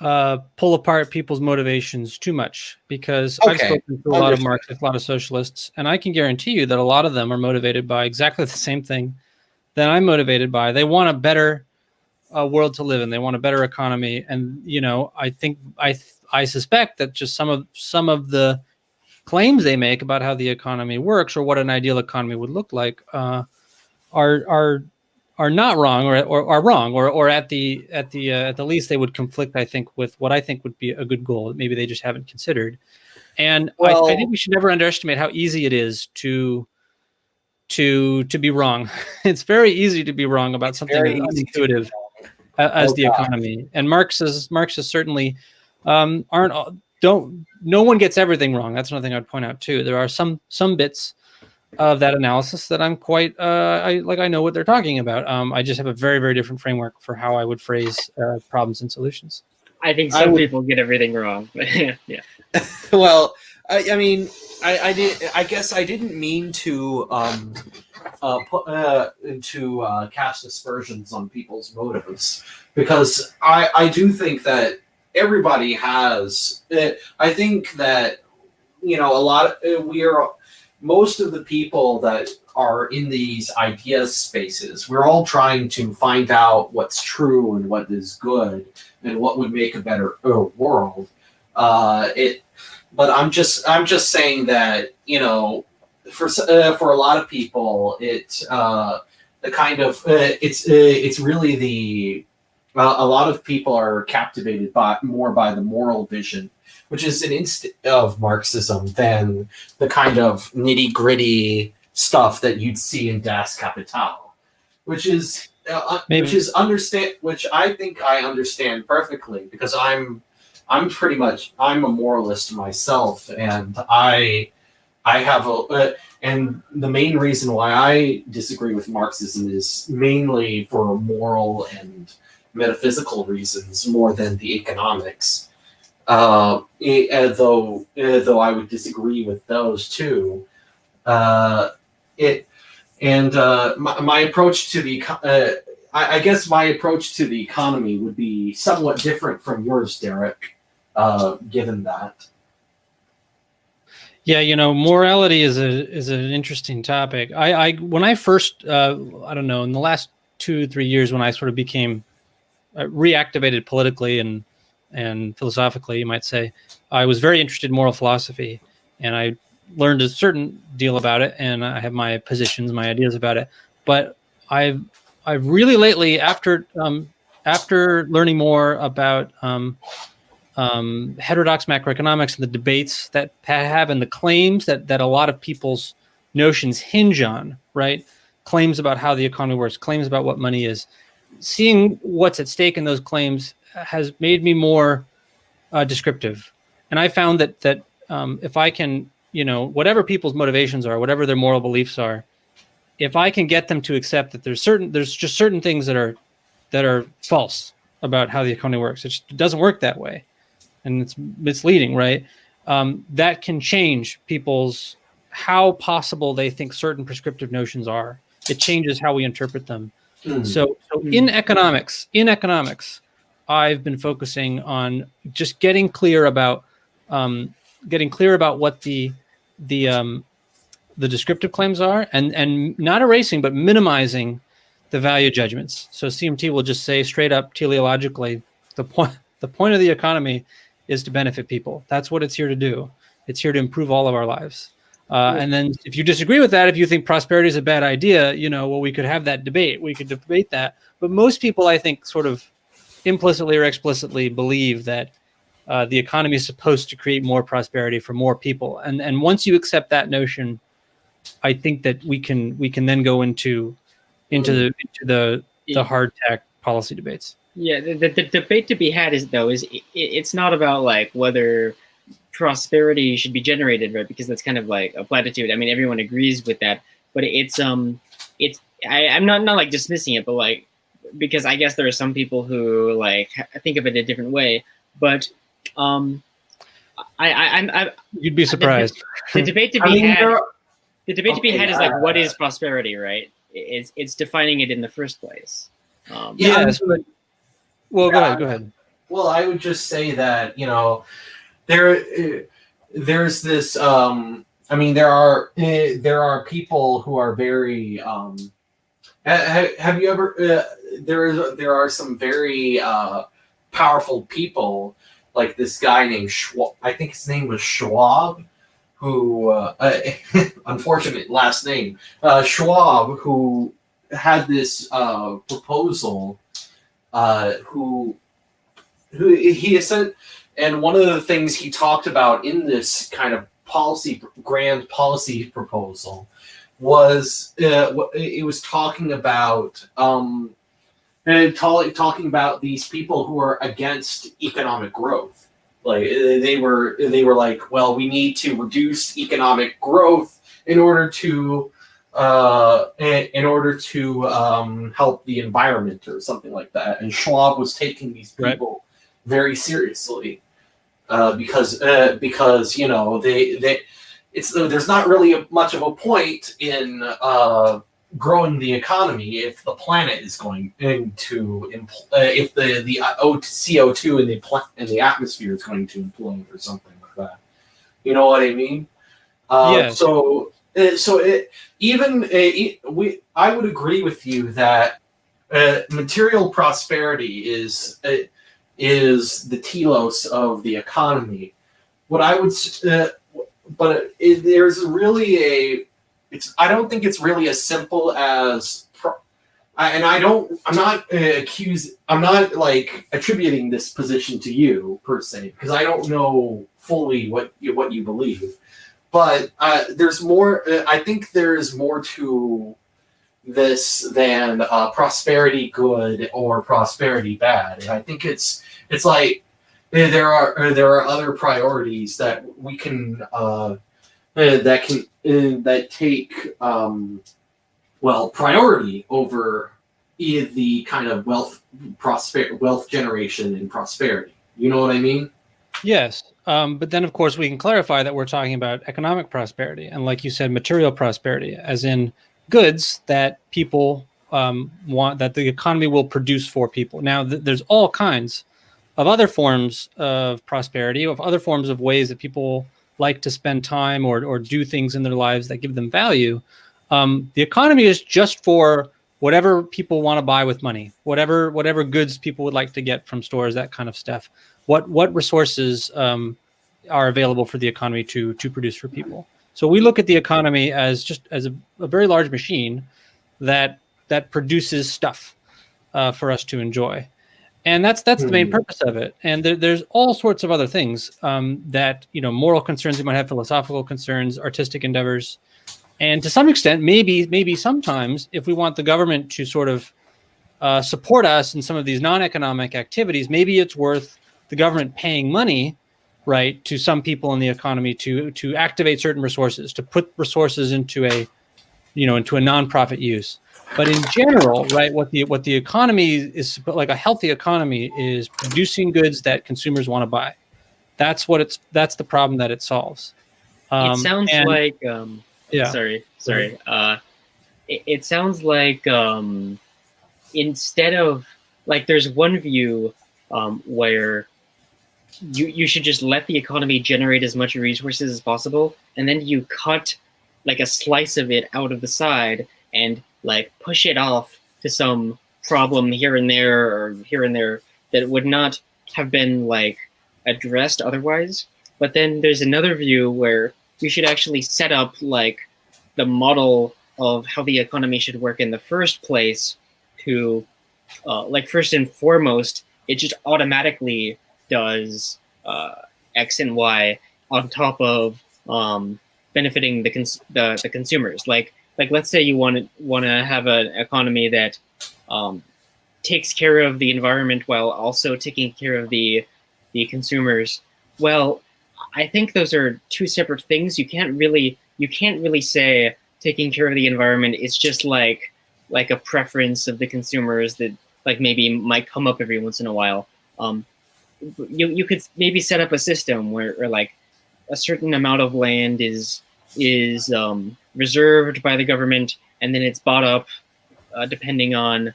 pull apart people's motivations too much, because I've Okay, spoken to a lot of understood. Marxists, a lot of socialists, and I can guarantee you that a lot of them are motivated by exactly the same thing that I'm motivated by. They want a better world to live in. They want a better economy, and I think I suspect that just some of the claims they make about how the economy works or what an ideal economy would look like are not wrong, or are wrong, or at the least they would conflict, I think, with what I think would be a good goal that maybe they just haven't considered. And I think we should never underestimate how easy it is to be wrong. It's very easy to be wrong about something as unintuitive as the economy. And Marxists certainly no one gets everything wrong. That's another thing I'd point out too. There are some bits of that analysis that I'm quite I know what they're talking about. I just have a very, very different framework for how I would phrase problems and solutions. I think some people get everything wrong. Yeah. Well, I mean, I guess I didn't mean to cast aspersions on people's motives, because I do think that everybody has. I think that most of the people that are in these idea spaces, we're all trying to find out what's true and what is good and what would make a better world. But I'm just saying that for a lot of people, it's really a lot of people are captivated more by the moral vision, which is an instinct of Marxism, than the kind of nitty gritty stuff that you'd see in Das Kapital, which I think I understand perfectly, because I'm a moralist myself, and I have and the main reason why I disagree with Marxism is mainly for moral and metaphysical reasons more than the economics. Though I would disagree with those too. My approach to the I guess my approach to the economy would be somewhat different from yours, Derek. Given that. Yeah, morality is an interesting topic. I when I first I don't know, in the last 2-3 years, when I sort of became reactivated politically and philosophically, you might say, I was very interested in moral philosophy, and I learned a certain deal about it, and I have my positions, my ideas about it. But I've really lately, after learning more about heterodox macroeconomics and the debates that have, and the claims that a lot of people's notions hinge on, right? Claims about how the economy works, claims about what money is. Seeing what's at stake in those claims has made me more descriptive. And I found that if I can, whatever people's motivations are, whatever their moral beliefs are, if I can get them to accept that there's just certain things that are false about how the economy works, it doesn't work that way, and it's misleading, right? That can change people's how possible they think certain prescriptive notions are. It changes how we interpret them. So in economics, I've been focusing on just getting clear about what the descriptive claims are, and not erasing but minimizing the value judgments. So CMT will just say straight up teleologically, the point of the economy is to benefit people. That's what it's here to do. It's here to improve all of our lives. And then if you disagree with that, if you think prosperity is a bad idea, well, we could have that debate. We could debate that. But most people, I think, sort of implicitly or explicitly believe that the economy is supposed to create more prosperity for more people. And once you accept that notion, I think that we can then go into the hard tech policy debates. Yeah, the debate to be had is it's not about like whether prosperity should be generated, right? Because that's kind of like a platitude. I mean, everyone agrees with that, but I'm not like dismissing it, but like, because I guess there are some people who like think of it a different way. But you'd be surprised. The debate to be had. The debate to be had is like, what is prosperity, right? It's defining it in the first place. Yes. Well, go ahead. Well, I would just say that, there's this. I mean, there are people who are very. Have you ever? There are some very powerful people, like this guy named Schwab. I think his name was Schwab, who unfortunate last name, Schwab, who had this proposal. Who he said, and one of the things he talked about in this kind of grand policy proposal was it was talking about talking about these people who are against economic growth. Like they were like, well, we need to reduce economic growth in order to help the environment or something like that. And Schwab was taking these people very seriously because there's not really much of a point in growing the economy if the planet is going to if the CO2 in the atmosphere is going to implode or something like that. You know what I mean? Yes. I would agree with you that material prosperity is the telos of the economy. What I would, there's really I don't think it's really as simple as, I'm not like attributing this position to you per se, because I don't know fully what you believe. But there's more. I think there is more to this than prosperity good or prosperity bad. And I think it's like there are other priorities that we can that take priority over the kind of wealth generation and prosperity. You know what I mean? Yes. But then, of course, we can clarify that we're talking about economic prosperity. And like you said, material prosperity, as in goods that people want, that the economy will produce for people. Now, there's all kinds of other forms of prosperity, of other forms of ways that people like to spend time or do things in their lives that give them value. The economy is just for whatever people want to buy with money, whatever goods people would like to get from stores, that kind of stuff. What resources are available for the economy to produce for people. So we look at the economy as a very large machine that produces stuff for us to enjoy. And that's the main purpose of it. And there's all sorts of other things that, moral concerns we might have, philosophical concerns, artistic endeavors. And to some extent, maybe sometimes if we want the government to sort of support us in some of these non-economic activities, maybe it's worth the government paying money, right, to some people in the economy to activate certain resources, to put resources into a nonprofit use. But in general, right, what the economy is, like a healthy economy, is producing goods that consumers want to buy. That's the problem that it solves. It sounds like yeah. Sorry. It sounds like instead of, like, there's one view where you should just let the economy generate as much resources as possible, and then you cut like a slice of it out of the side and like push it off to some problem here and there that would not have been like addressed otherwise. But then there's another view where you should actually set up like the model of how the economy should work in the first place to like, first and foremost, it just automatically does X and Y on top of benefiting the consumers. Like let's say you want to have an economy that takes care of the environment while also taking care of the consumers. Well, I think those are two separate things. You can't really say taking care of the environment is just like a preference of the consumers that like maybe might come up every once in a while. You could maybe set up a system where like a certain amount of land is reserved by the government, and then it's bought up depending on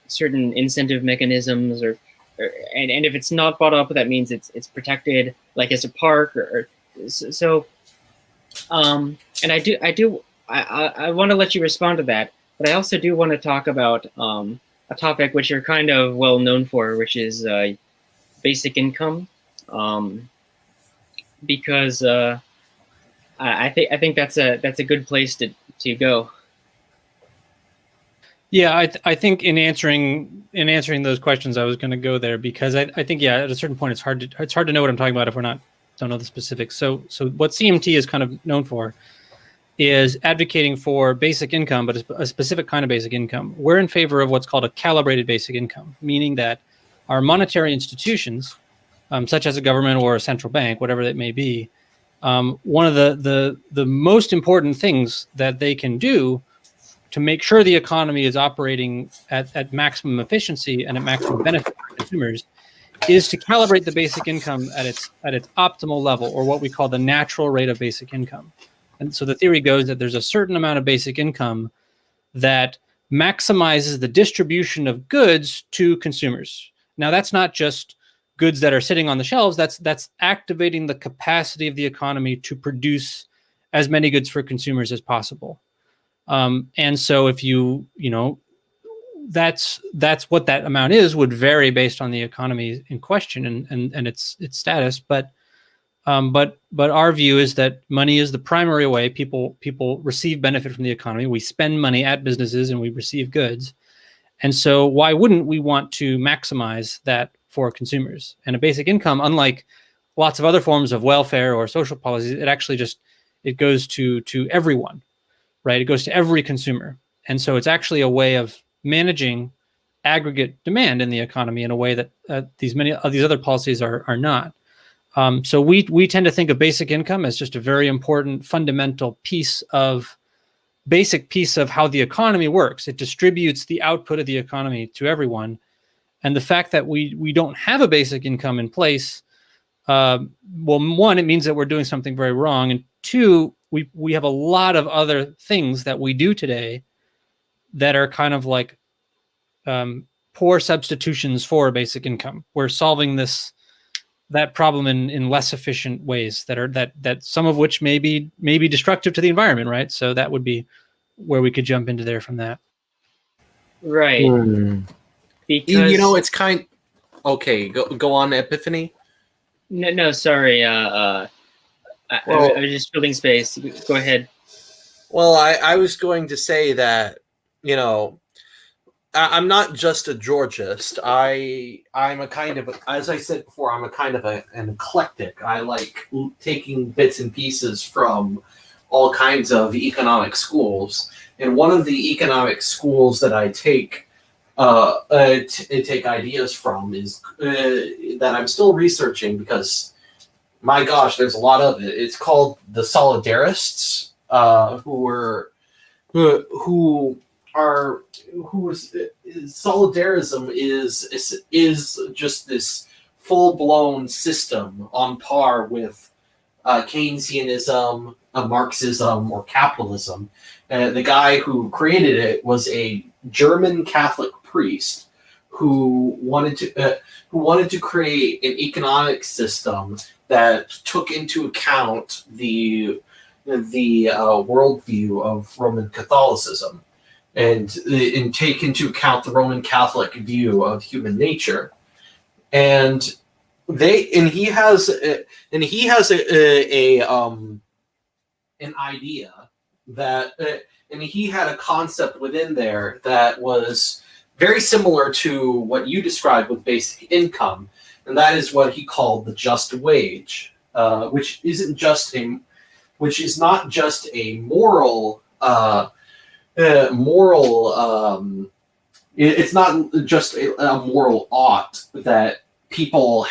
certain incentive mechanisms, and if it's not bought up, that means it's protected, like as a park or so. And I want to let you respond to that, but I also do want to talk about a topic which you're kind of well known for, which is basic income, because I think that's a good place to go. Yeah, I think in answering those questions, I was going to go there because I think at a certain point it's hard to know what I'm talking about if we're not don't know the specifics. So what CMT is kind of known for is advocating for basic income, but a specific kind of basic income. We're in favor of what's called a calibrated basic income, meaning that our monetary institutions, such as a government or a central bank, whatever it may be, one of the most important things that they can do to make sure the economy is operating at maximum efficiency and at maximum benefit for consumers is to calibrate the basic income at its optimal level, or what we call the natural rate of basic income. And so the theory goes that there's a certain amount of basic income that maximizes the distribution of goods to consumers. Now, that's not just goods that are sitting on the shelves. That's activating the capacity of the economy to produce as many goods for consumers as possible. And so if that's what that amount is, would vary based on the economy in question and its status. But our view is that money is the primary way people receive benefit from the economy. We spend money at businesses and we receive goods. And so why wouldn't we want to maximize that for consumers? And a basic income, unlike lots of other forms of welfare or social policies, it actually it goes to everyone, right? It goes to every consumer. And so it's actually a way of managing aggregate demand in the economy in a way that many of these other policies are not. So we tend to think of basic income as just a very important fundamental basic piece of how the economy works. It distributes the output of the economy to everyone. And the fact that we don't have a basic income in place, well, one, it means that we're doing something very wrong. And two, we have a lot of other things that we do today that are kind of like poor substitutions for basic income. We're solving that problem in less efficient ways that some of which may be destructive to the environment, right? So that would be where we could jump into there from that. Right. Because it's kind. Okay, go on, Epiphany. No, sorry. I was just filling space. Go ahead. Well, I was going to say that, I'm not just a Georgist. I'm a kind of, as I said before, I'm a kind of an eclectic. I like taking bits and pieces from all kinds of economic schools. And one of the economic schools that I take ideas from is that I'm still researching because, my gosh, there's a lot of it. It's called the Solidarists, solidarism is just this full-blown system on par with Keynesianism, Marxism, or capitalism. The guy who created it was a German Catholic priest who wanted to create an economic system that took into account the worldview of Roman Catholicism and take into account the Roman Catholic view of human nature. And he has an idea that and he had a concept within there that was very similar to what you described with basic income, and that is what he called the just wage, which is not just a moral. It's not just a moral ought that people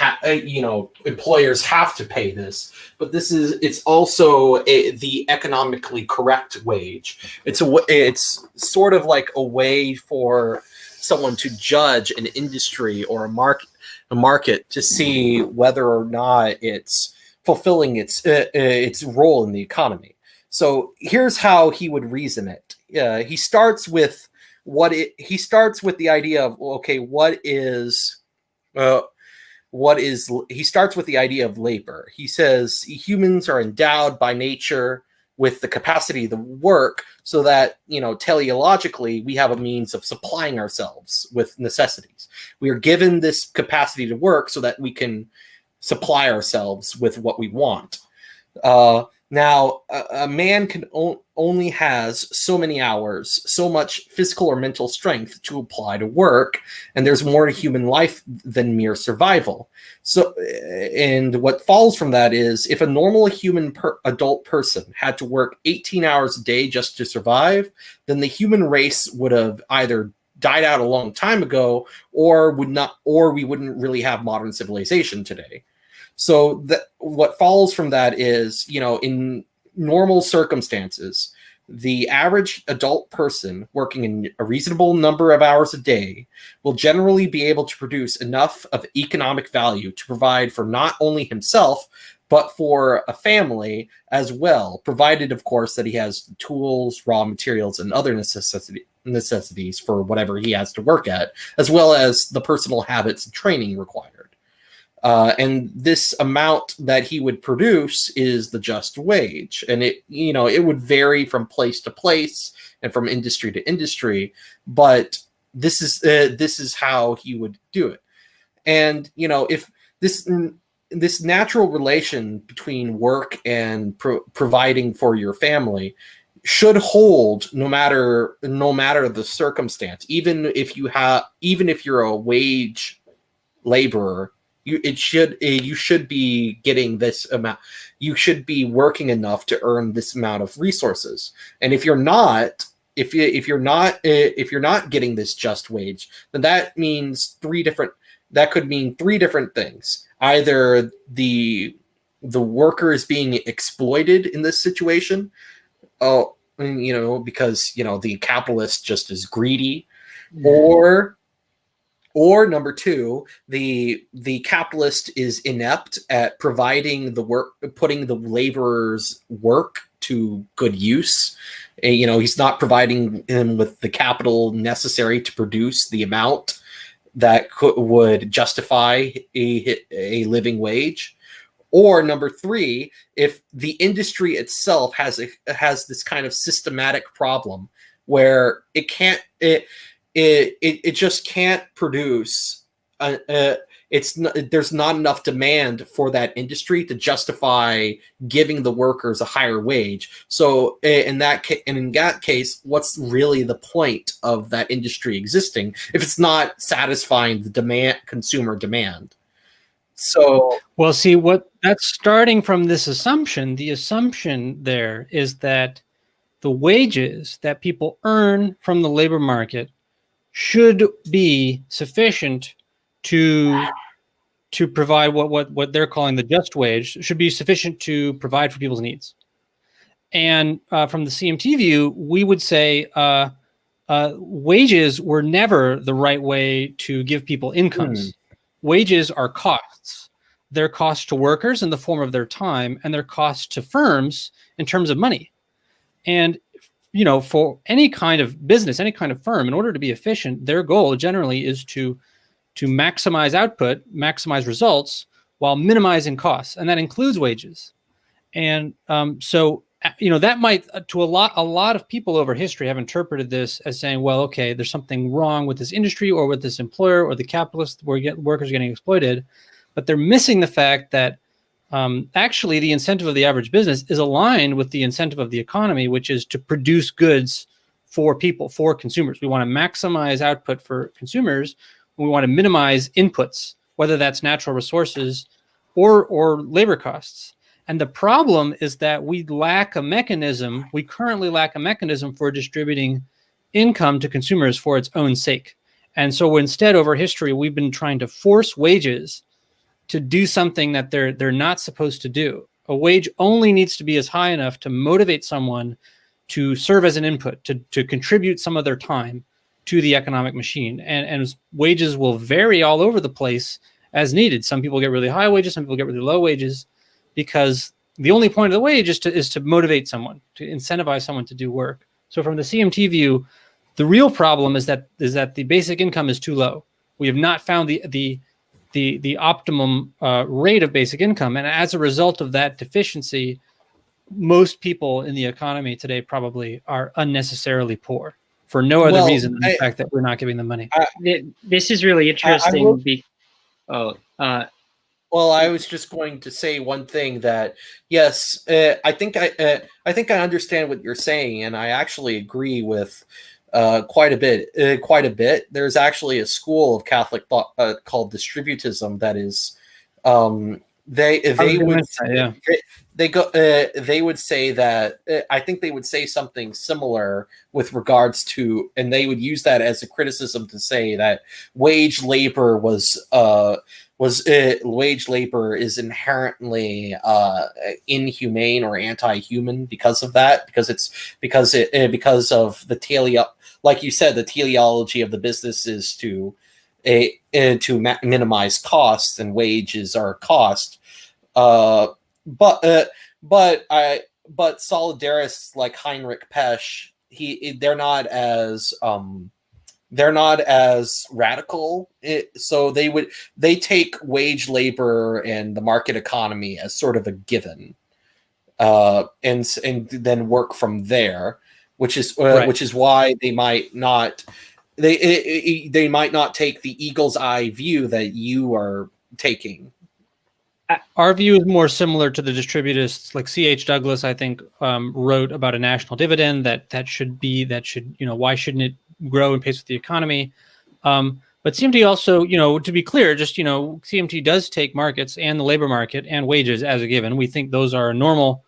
employers have to pay this, but it's also the economically correct wage. It's sort of like a way for someone to judge an industry or a market to see whether or not it's fulfilling its role in the economy. So here's how he would reason it. He starts with the idea of, okay, what is he starts with the idea of labor. He says humans are endowed by nature with the capacity to work so that, teleologically, we have a means of supplying ourselves with necessities. We are given this capacity to work so that we can supply ourselves with what we want. Now, a man can only has so many hours, so much physical or mental strength to apply to work, and there's more to human life than mere survival. So, and what follows from that is, if a normal human adult person had to work 18 hours a day just to survive, then the human race would have either died out a long time ago, or we wouldn't really have modern civilization today. So what follows from that is, in normal circumstances, the average adult person working in a reasonable number of hours a day will generally be able to produce enough of economic value to provide for not only himself, but for a family as well, provided, of course, that he has tools, raw materials, and other necessities for whatever he has to work at, as well as the personal habits and training required. And this amount that he would produce is the just wage, and it would vary from place to place and from industry to industry, but this is how he would do it. And if this natural relation between work and providing for your family should hold no matter the circumstance, even if you're a wage laborer. You should be getting this amount. You should be working enough to earn this amount of resources. And if you're not getting this just wage, then that could mean three different things. Either the worker is being exploited in this situation, because the capitalist just is greedy, or number two, the capitalist is inept at providing the work, putting the laborer's work to good use. He's not providing him with the capital necessary to produce the amount that would justify a living wage. Or number three, if the industry itself has this kind of systematic problem where it just can't produce. There's not enough demand for that industry to justify giving the workers a higher wage. So in that case, what's really the point of that industry existing if it's not satisfying the consumer demand? So, well, see, that's starting from this assumption. The assumption there is that the wages that people earn from the labor market should be sufficient to provide what they're calling the just wage, should be sufficient to provide for people's needs. And from the CMT view, we would say wages were never the right way to give people incomes. Wages are costs. They're costs to workers in the form of their time, and they're costs to firms in terms of money. And for any kind of business, any kind of firm, in order to be efficient, their goal generally is to maximize output, maximize results, while minimizing costs, and that includes wages. And so that might, to a lot of people over history, have interpreted this as saying, well, okay, there's something wrong with this industry or with this employer or the capitalist where workers are getting exploited, but they're missing the fact that actually the incentive of the average business is aligned with the incentive of the economy, which is to produce goods for people, for consumers. We want to maximize output for consumers. We want to minimize inputs, whether that's natural resources or labor costs. And the problem is that we currently lack a mechanism for distributing income to consumers for its own sake. And so instead, over history, we've been trying to force wages to do something that they're not supposed to do. A wage only needs to be as high enough to motivate someone to serve as an input, to contribute some of their time to the economic machine. And wages will vary all over the place as needed. Some people get really high wages, some people get really low wages, because the only point of the wage is to motivate someone, to incentivize someone to do work. So from the CMT view, the real problem is that the basic income is too low. We have not found the the optimum rate of basic income. And as a result of that deficiency, most people in the economy today probably are unnecessarily poor for no other reason than the fact that we're not giving them money. This is really interesting. Well, I was just going to say one thing that yes, I think I understand what you're saying, and I actually agree with quite a bit. Quite a bit. There's actually a school of Catholic thought called distributism that is they would they would say that I think they would say something similar with regards to, and they would use that as a criticism to say that wage labor wage labor is inherently inhumane or anti-human because of that, because of the like you said, the teleology of the business is to minimize costs, and wages are cost. But solidarists like Heinrich Pesch, they're not as radical. So they take wage labor and the market economy as sort of a given, and then work from there, which is why they might not take the eagle's eye view that you are taking. Our view is more similar to the distributists, like C.H. Douglas, I think, wrote about a national dividend that should, why shouldn't it grow and pace with the economy? But CMT also, to be clear, CMT does take markets and the labor market and wages as a given. We think those are a normal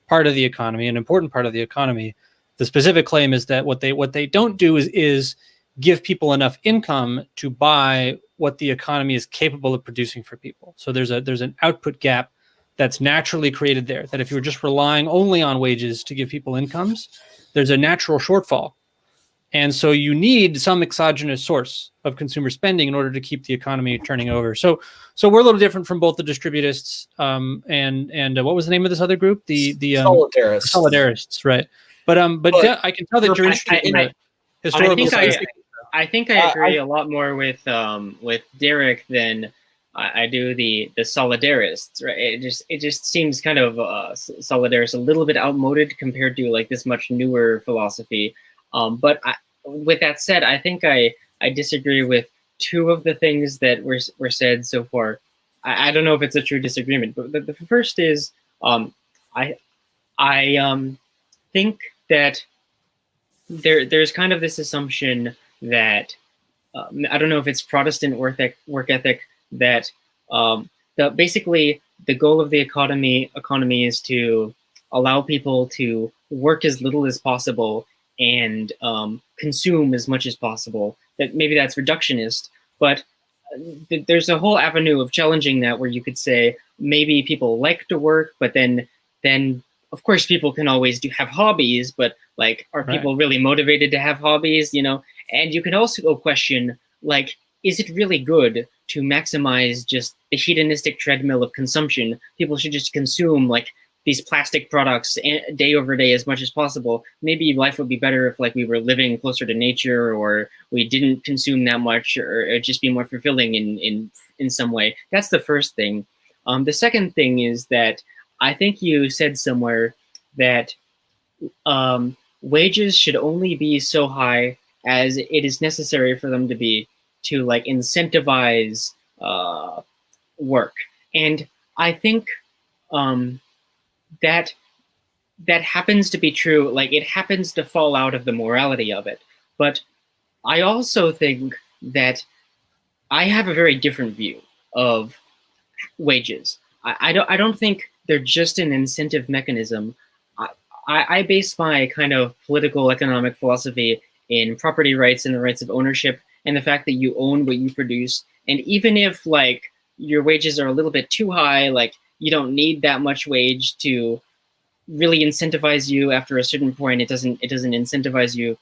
part of the economy, an important part of the economy. The specific claim is that what they don't do is give people enough income to buy what the economy is capable of producing for people. So there's an output gap that's naturally created there, that if you're just relying only on wages to give people incomes, there's a natural shortfall. And so you need some exogenous source of consumer spending in order to keep the economy turning over. So we're a little different from both the distributists and what was the name of this other group? The Solidarists. Solidarists, right? But I can tell that you're interested in the historical. I think I agree a lot more with Derek than I do the solidarists. Right? It just seems kind of solidarist a little bit outmoded compared to like this much newer philosophy. But with that said, I think I disagree with two of the things that were said so far. I don't know if it's a true disagreement, but the first is I think that there's kind of this assumption that I don't know if it's Protestant work ethic that basically the goal of the economy is to allow people to work as little as possible and consume as much as possible. That maybe that's reductionist, but there's a whole avenue of challenging that where you could say maybe people like to work, but then of course people can always have hobbies, but like are people really motivated to have hobbies? And you can also question, like, is it really good to maximize just the hedonistic treadmill of consumption? People should just consume like these plastic products day over day as much as possible. Maybe life would be better if like we were living closer to nature, or we didn't consume that much, or just be more fulfilling in some way. That's the first thing. The second thing is that I think you said somewhere that wages should only be so high as it is necessary for them to be to like incentivize work. And I think that happens to be true. Like it happens to fall out of the morality of it. But I also think that I have a very different view of wages. I don't think they're just an incentive mechanism. I base my kind of political economic philosophy in property rights and the rights of ownership and the fact that you own what you produce. And even if like your wages are a little bit too high, like you don't need that much wage to really incentivize you. After a certain point, it doesn't incentivize you.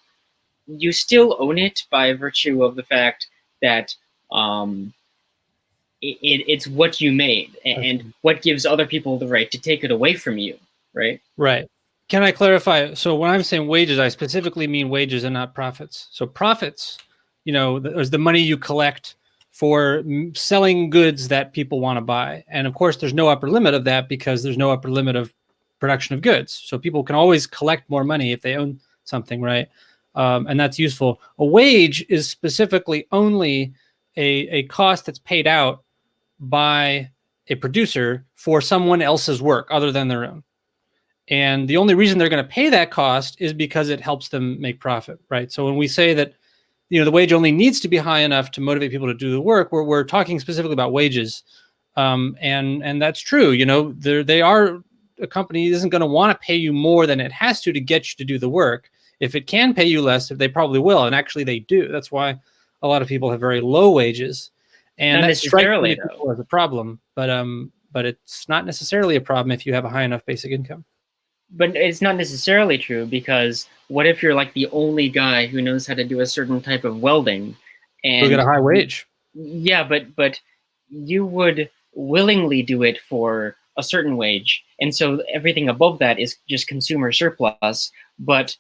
You still own it by virtue of the fact that it's what you made and what gives other people the right to take it away from you, right? Right. Can I clarify? So when I'm saying wages, I specifically mean wages and not profits. So profits, is the money you collect for selling goods that people want to buy. And of course, there's no upper limit of that because there's no upper limit of production of goods. So people can always collect more money if they own something, right? And that's useful. A wage is specifically only a cost that's paid out by a producer for someone else's work other than their own. And the only reason they're going to pay that cost is because it helps them make profit, right? So when we say that, the wage only needs to be high enough to motivate people to do the work, we're talking specifically about wages. And that's true. A company isn't going to want to pay you more than it has to get you to do the work. If it can pay you less, they probably will. And actually they do. That's why a lot of people have very low wages. And that strikes people as a problem, but it's not necessarily a problem if you have a high enough basic income. But it's not necessarily true, because what if you're like the only guy who knows how to do a certain type of welding, and you'll get a high wage? Yeah, but you would willingly do it for a certain wage, and so everything above that is just consumer surplus. But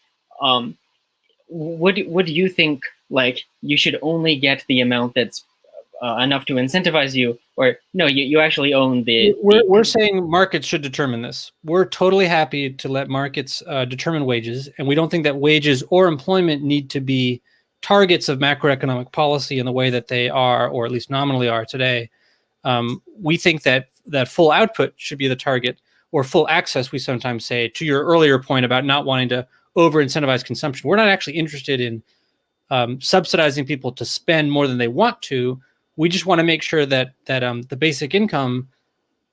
would you think like you should only get the amount that's enough to incentivize you, or no, you actually own the... We're saying markets should determine this. We're totally happy to let markets determine wages, and we don't think that wages or employment need to be targets of macroeconomic policy in the way that they are, or at least nominally are today. We think that full output should be the target, or full access, we sometimes say, to your earlier point about not wanting to over-incentivize consumption. We're not actually interested in subsidizing people to spend more than they want to. We just want to make sure that the basic income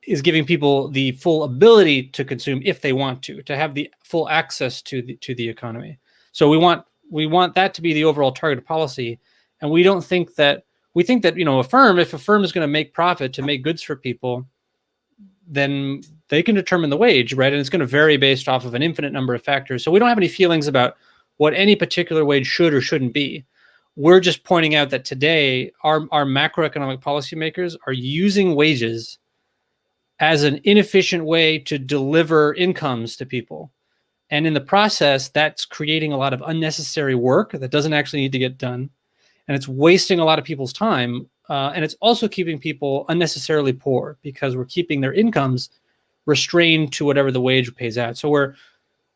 is giving people the full ability to consume if they want to have the full access to the economy. So we want that to be the overall target of policy. And we think that if a firm is going to make profit to make goods for people, then they can determine the wage, right? And it's going to vary based off of an infinite number of factors. So we don't have any feelings about what any particular wage should or shouldn't be. We're just pointing out that today our macroeconomic policymakers are using wages as an inefficient way to deliver incomes to people. And in the process, that's creating a lot of unnecessary work that doesn't actually need to get done. And it's wasting a lot of people's time. And it's also keeping people unnecessarily poor because we're keeping their incomes restrained to whatever the wage pays out. So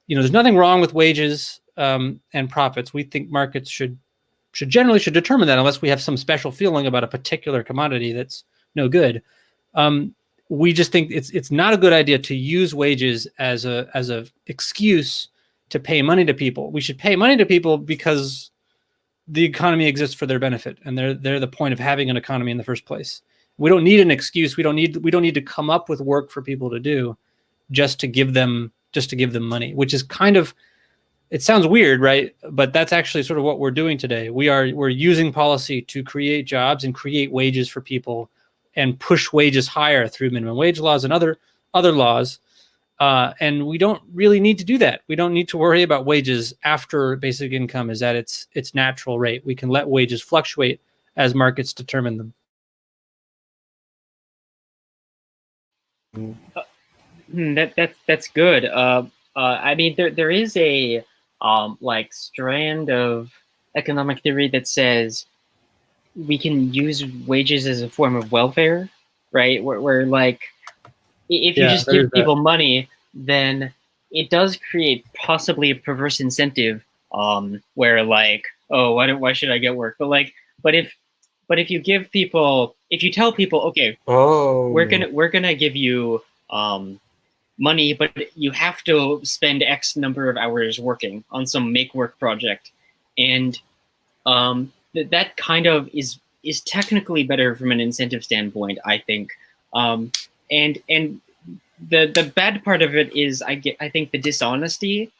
there's nothing wrong with wages and profits. We think markets should determine that, unless we have some special feeling about a particular commodity that's no good. We just think it's not a good idea to use wages as a excuse to pay money to people. We should pay money to people because the economy exists for their benefit, and they're the point of having an economy in the first place. We don't need an excuse. We don't need to come up with work for people to do just to give them money, which is kind of, it sounds weird, right? But that's actually sort of what we're doing today. We're using policy to create jobs and create wages for people and push wages higher through minimum wage laws and other laws. And we don't really need to do that. We don't need to worry about wages after basic income is at its natural rate. We can let wages fluctuate as markets determine them. That's good. I mean, there is a strand of economic theory that says we can use wages as a form of welfare, right? Where like, if you just give people money, then it does create possibly a perverse incentive, where like, oh, why should I get work? But if you give people, if you tell people, okay, we're gonna give you money, but you have to spend X number of hours working on some make work project, and that kind of is technically better from an incentive standpoint, I think. And the bad part of it is I think the dishonesty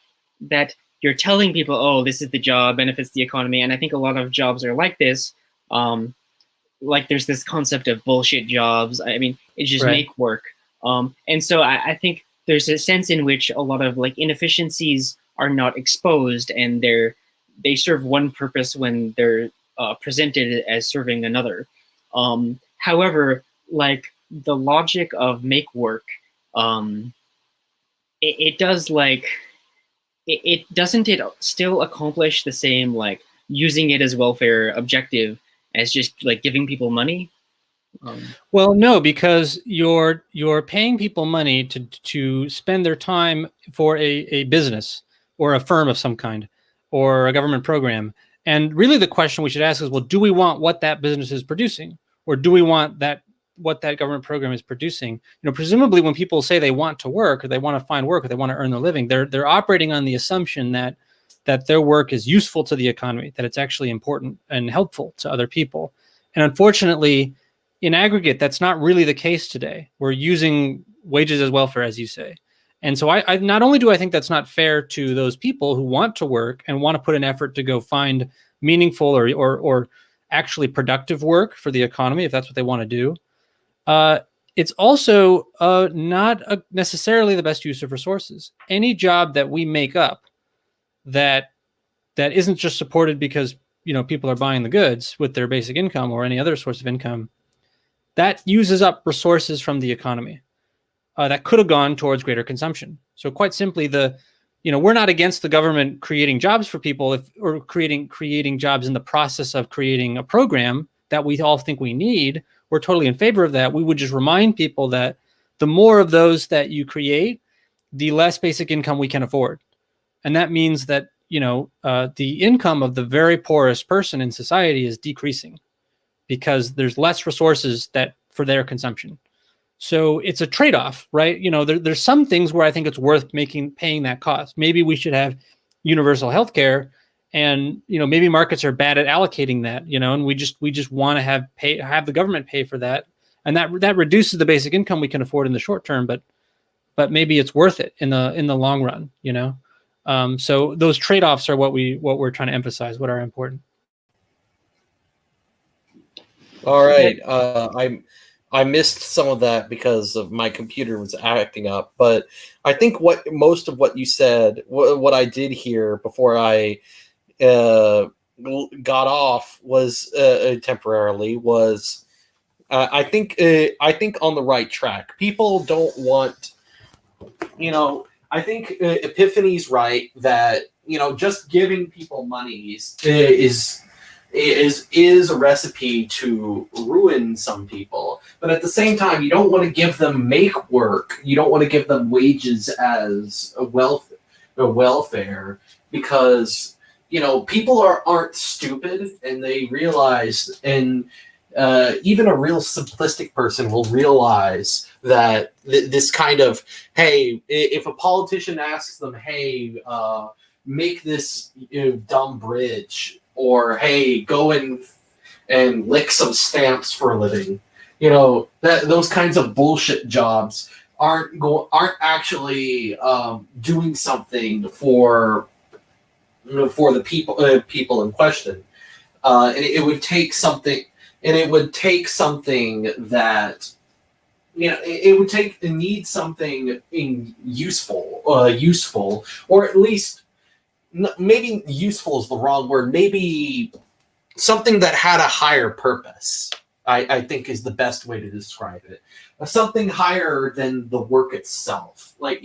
that you're telling people, oh, this is the job, benefits the economy, and I think a lot of jobs are like this. Like there's this concept of bullshit jobs. I mean, it's just make work. And so I think there's a sense in which a lot of like inefficiencies are not exposed, and they serve one purpose when they're presented as serving another. However, like the logic of make work, it does like it doesn't it still accomplish the same like using it as welfare objective as just like giving people money? Well, no, because you're paying people money to spend their time for a business or a firm of some kind or a government program. And really the question we should ask is, well, do we want what that business is producing? Or do we want that what that government program is producing? Presumably when people say they want to work or they want to find work or they want to earn their living, they're operating on the assumption that their work is useful to the economy, that it's actually important and helpful to other people. And unfortunately, in aggregate, that's not really the case today. We're using wages as welfare, as you say. And so I not only do I think that's not fair to those people who want to work and want to put an effort to go find meaningful or actually productive work for the economy, if that's what they want to do, it's also not necessarily the best use of resources. Any job that we make up that isn't just supported because people are buying the goods with their basic income or any other source of income, that uses up resources from the economy that could have gone towards greater consumption. So quite simply, we're not against the government creating jobs for people or creating jobs in the process of creating a program that we all think we need. We're totally in favor of that. We would just remind people that the more of those that you create, the less basic income we can afford. And that means that, the income of the very poorest person in society is decreasing, because there's less resources for their consumption. So it's a trade-off, right? There's some things where I think it's worth paying that cost. Maybe we should have universal healthcare, and maybe markets are bad at allocating that, and we just want to have the government pay for that, and that reduces the basic income we can afford in the short term, but maybe it's worth it in the long run, So those trade-offs are what we're trying to emphasize, what are important. All right. I missed some of that because of my computer was acting up, but I think most of what you said, what I did hear before I got off was temporarily was I think on the right track. People don't want, I think Epiphany's right that just giving people money is a recipe to ruin some people. But at the same time, you don't want to give them make work. You don't want to give them wages as a welfare, because people aren't stupid, and they realize, and even a real simplistic person will realize that this kind of, hey, if a politician asks them, hey, make this dumb bridge, or hey, go and lick some stamps for a living, those kinds of bullshit jobs aren't actually doing something for the people in question. And it would take something, that it needs something useful, or at least, maybe useful is the wrong word, maybe something that had a higher purpose, I think is the best way to describe it. Something higher than the work itself. Like,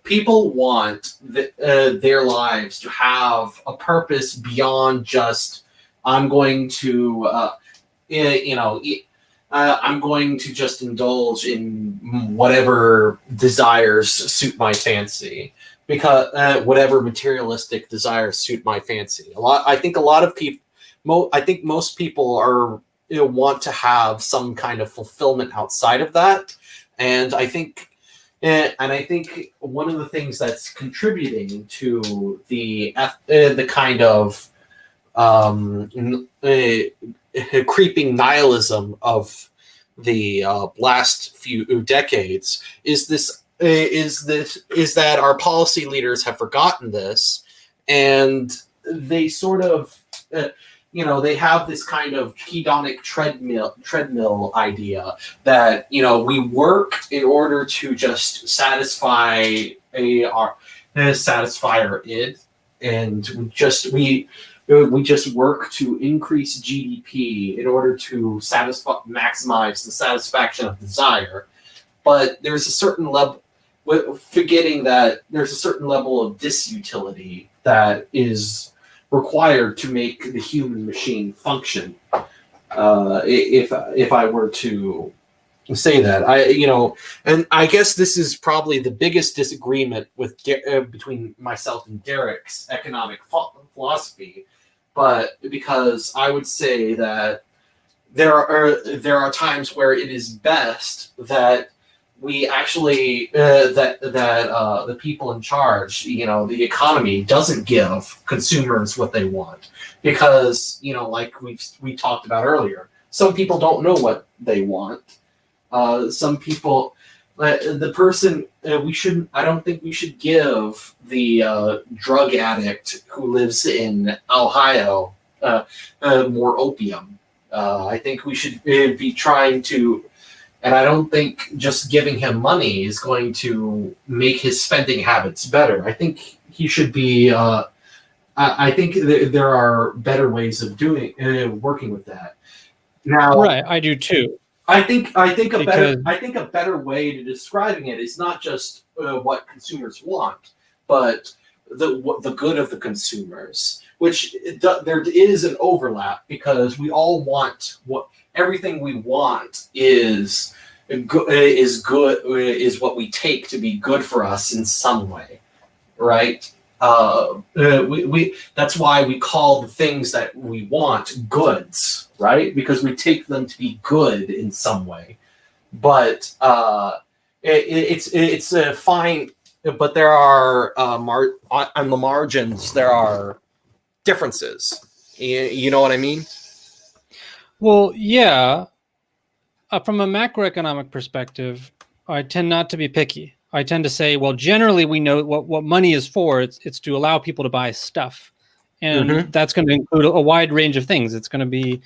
people want their lives to have a purpose beyond just, I'm going to I'm going to just indulge in whatever desires suit my fancy, because whatever materialistic desires suit my fancy. I think most people are want to have some kind of fulfillment outside of that, and I think one of the things that's contributing to the kind of creeping nihilism of the last few decades is that our policy leaders have forgotten this, and they sort of they have this kind of hedonic treadmill idea that we work in order to just satisfy our id, and we just work to increase GDP in order to maximize the satisfaction of desire. But there's a certain level, forgetting that there's a certain level of disutility that is required to make the human machine function. If I were to say that, and I guess this is probably the biggest disagreement with between myself and Derek's economic philosophy, but because I would say that there are times where it is best that we actually that the people in charge, the economy, doesn't give consumers what they want, because like we talked about earlier, some people don't know what they want. Some people, the person we shouldn't. I don't think we should give the drug addict who lives in Ohio more opium. I think we should be trying to, and I don't think just giving him money is going to make his spending habits better. I think he should be. I think there are better ways of doing working with that. Now, right, I do too. I think a better way to describing it is not just what consumers want, but the good of the consumers. Which there is an overlap, because we all want everything we want is good, is what we take to be good for us in some way, right? We that's why we call the things that we want goods, right? Because we take them to be good in some way. But it's a fine. But there are on the margins there are differences. You know what I mean? Well, yeah. From a macroeconomic perspective, I tend not to be picky. I tend to say, well, generally we know what money is for. It's to allow people to buy stuff. And that's going to include a wide range of things. It's going to be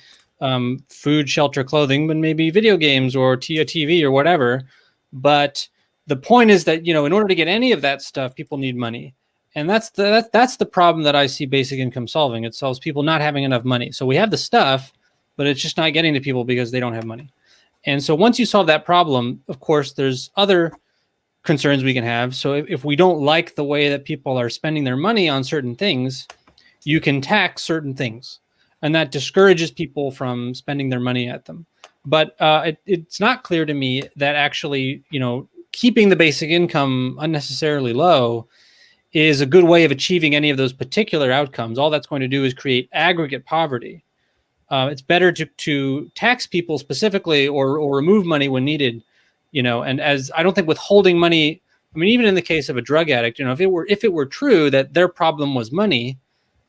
food, shelter, clothing, but maybe video games or a TV or whatever. But the point is that, in order to get any of that stuff, people need money. And that's the problem that I see basic income solving. It solves people not having enough money. So we have the stuff, but it's just not getting to people because they don't have money. And so once you solve that problem, of course, there's other concerns we can have. So if we don't like the way that people are spending their money on certain things, you can tax certain things. And that discourages people from spending their money at them. But it's not clear to me that actually, keeping the basic income unnecessarily low is a good way of achieving any of those particular outcomes. All that's going to do is create aggregate poverty. It's better to tax people specifically or remove money when needed, and as I don't think withholding money, I mean, even in the case of a drug addict, if it were true that their problem was money,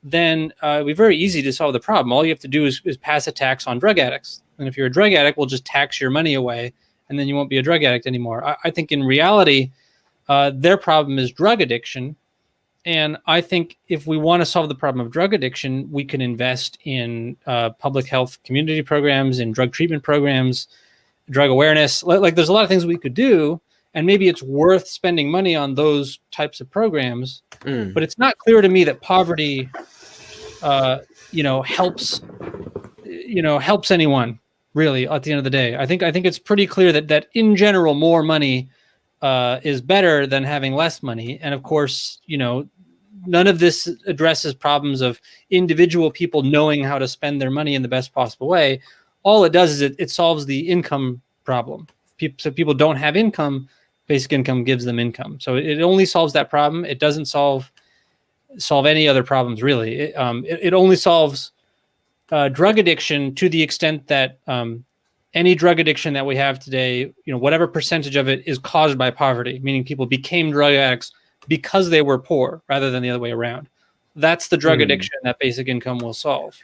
then it'd be very easy to solve the problem. All you have to do is pass a tax on drug addicts. And if you're a drug addict, we'll just tax your money away, and then you won't be a drug addict anymore. I think in reality, their problem is drug addiction. And I think if we want to solve the problem of drug addiction, we can invest in public health community programs, in drug treatment programs, drug awareness. Like there's a lot of things we could do, and maybe it's worth spending money on those types of programs. But it's not clear to me that poverty, helps anyone really at the end of the day. I think it's pretty clear that in general, more money is better than having less money. And of course, none of this addresses problems of individual people knowing how to spend their money in the best possible way. All it does is it solves the income problem. So people don't have income, basic income gives them income. So it only solves that problem. It doesn't solve any other problems, really. It only solves drug addiction to the extent that any drug addiction that we have today, whatever percentage of it is caused by poverty, meaning people became drug addicts because they were poor rather than the other way around. That's the drug addiction that basic income will solve.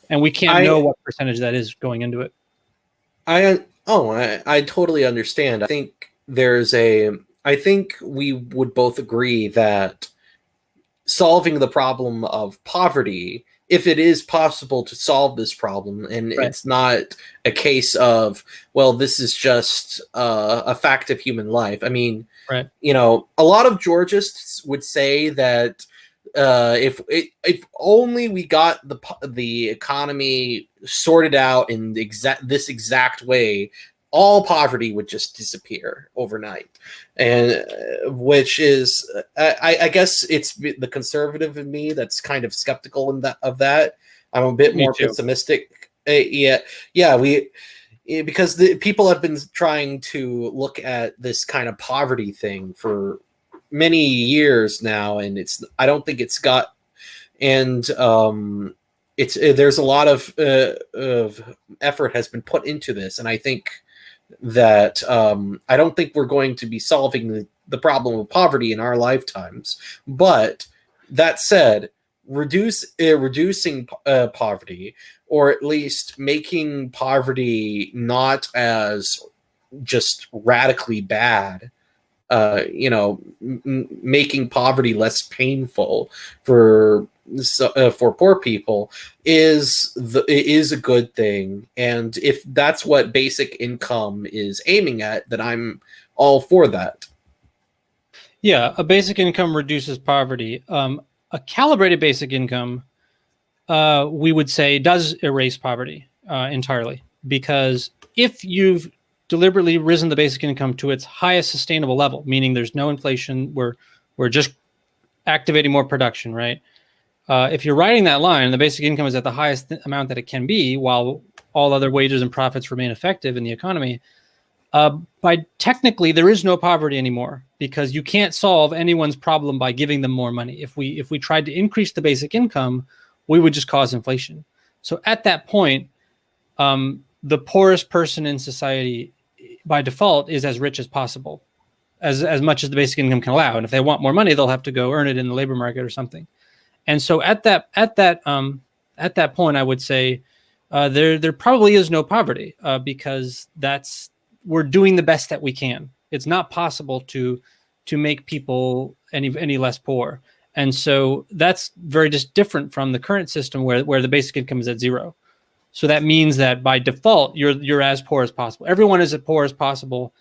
And we can't know what percentage that is going into it. I totally understand. I think we would both agree that solving the problem of poverty, if it is possible to solve this problem, and it's not a case of, well, this is just a fact of human life. I mean, a lot of Georgists would say that if only we got the economy sorted out in this exact way, all poverty would just disappear overnight, and which is, I guess it's the conservative in me that's kind of skeptical of that. I'm a bit Me more too. pessimistic. Because the people have been trying to look at this kind of poverty thing for many years now, and I don't think it's got, and it's there's a lot of effort has been put into this, and I think that I don't think we're going to be solving the problem of poverty in our lifetimes. But that said, reducing poverty, or at least making poverty not as just radically bad, making poverty less painful for poor people is a good thing. And if that's what basic income is aiming at, then I'm all for that. Yeah, a basic income reduces poverty. A calibrated basic income, we would say, does erase poverty entirely, because if you've deliberately risen the basic income to its highest sustainable level, meaning there's no inflation, we're just activating more production, right? If you're riding that line, the basic income is at the highest amount that it can be, while all other wages and profits remain effective in the economy. By technically, there is no poverty anymore, because you can't solve anyone's problem by giving them more money. If we tried to increase the basic income, we would just cause inflation. So at that point, the poorest person in society, by default, is as rich as possible, as much as the basic income can allow. And if they want more money, they'll have to go earn it in the labor market or something. And so at that point, I would say there probably is no poverty, because we're doing the best that we can. It's not possible to make people any less poor. And so that's very just different from the current system where the basic income is at zero. So that means that by default, you're as poor as possible. Everyone is as poor as possible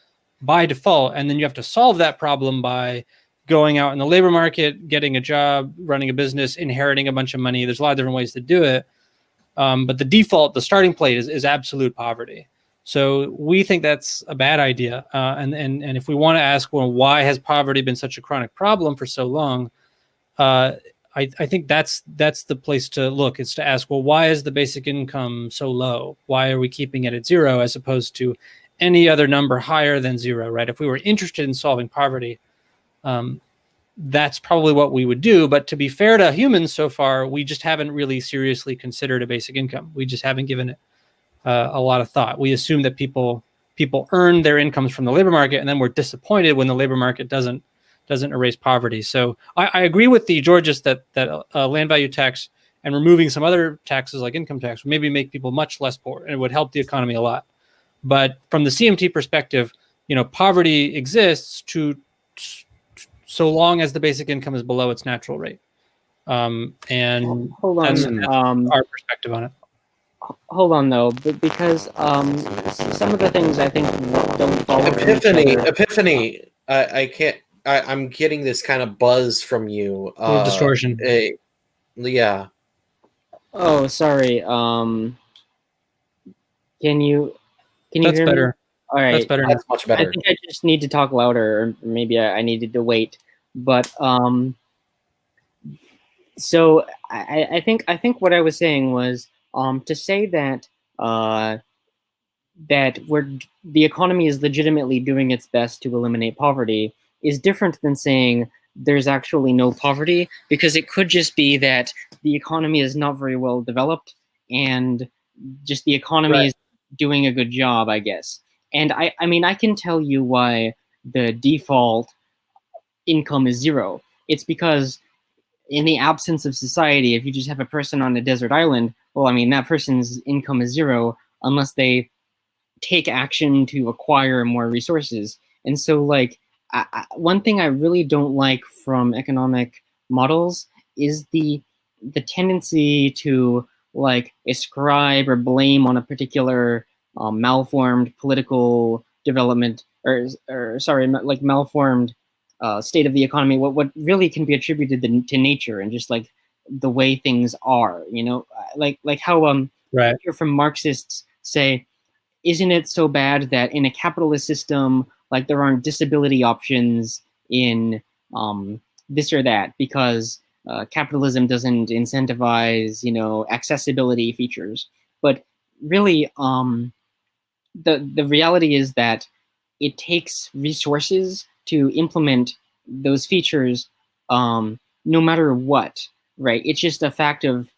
by default. And then you have to solve that problem by going out in the labor market, getting a job, running a business, inheriting a bunch of money. There's a lot of different ways to do it. But the default, the starting plate is absolute poverty. So we think that's a bad idea. And if we want to ask, well, why has poverty been such a chronic problem for so long? I think that's the place to look. It's to ask, well, why is the basic income so low? Why are we keeping it at zero as opposed to any other number higher than zero, right? If we were interested in solving poverty, that's probably what we would do. But to be fair to humans so far, we just haven't really seriously considered a basic income. We just haven't given it a lot of thought. We assume that people earn their incomes from the labor market, and then we're disappointed when the labor market doesn't erase poverty. So I agree with the Georges that land value tax and removing some other taxes like income tax would maybe make people much less poor, and it would help the economy a lot. But from the CMT perspective, poverty exists so long as the basic income is below its natural rate. And hold on, that's our perspective on it. Hold on though, because some of the things I think don't follow. Epiphany. I can't. I'm getting this kind of buzz from you. A little distortion. Yeah. Oh, sorry. Can you That's hear better. me? All right. That's better. That's much better. I think I just need to talk louder, or maybe I needed to wait. But so I think what I was saying was to say that that the economy is legitimately doing its best to eliminate poverty is different than saying there's actually no poverty, because it could just be that the economy is not very well developed and just the economy is doing a good job, I guess. And I mean, I can tell you why the default income is zero. It's because in the absence of society, if you just have a person on a desert island, well, I mean, that person's income is zero unless they take action to acquire more resources. And so, like, one thing I really don't like from economic models is the tendency to like ascribe or blame on a particular malformed political development, or sorry, like malformed state of the economy. What really can be attributed to nature and just like the way things are, like how right. hear from Marxists say, isn't it so bad that in a capitalist system, like there aren't disability options in this or that because capitalism doesn't incentivize, accessibility features. But really, the reality is that it takes resources to implement those features, no matter what, right? It's just a fact of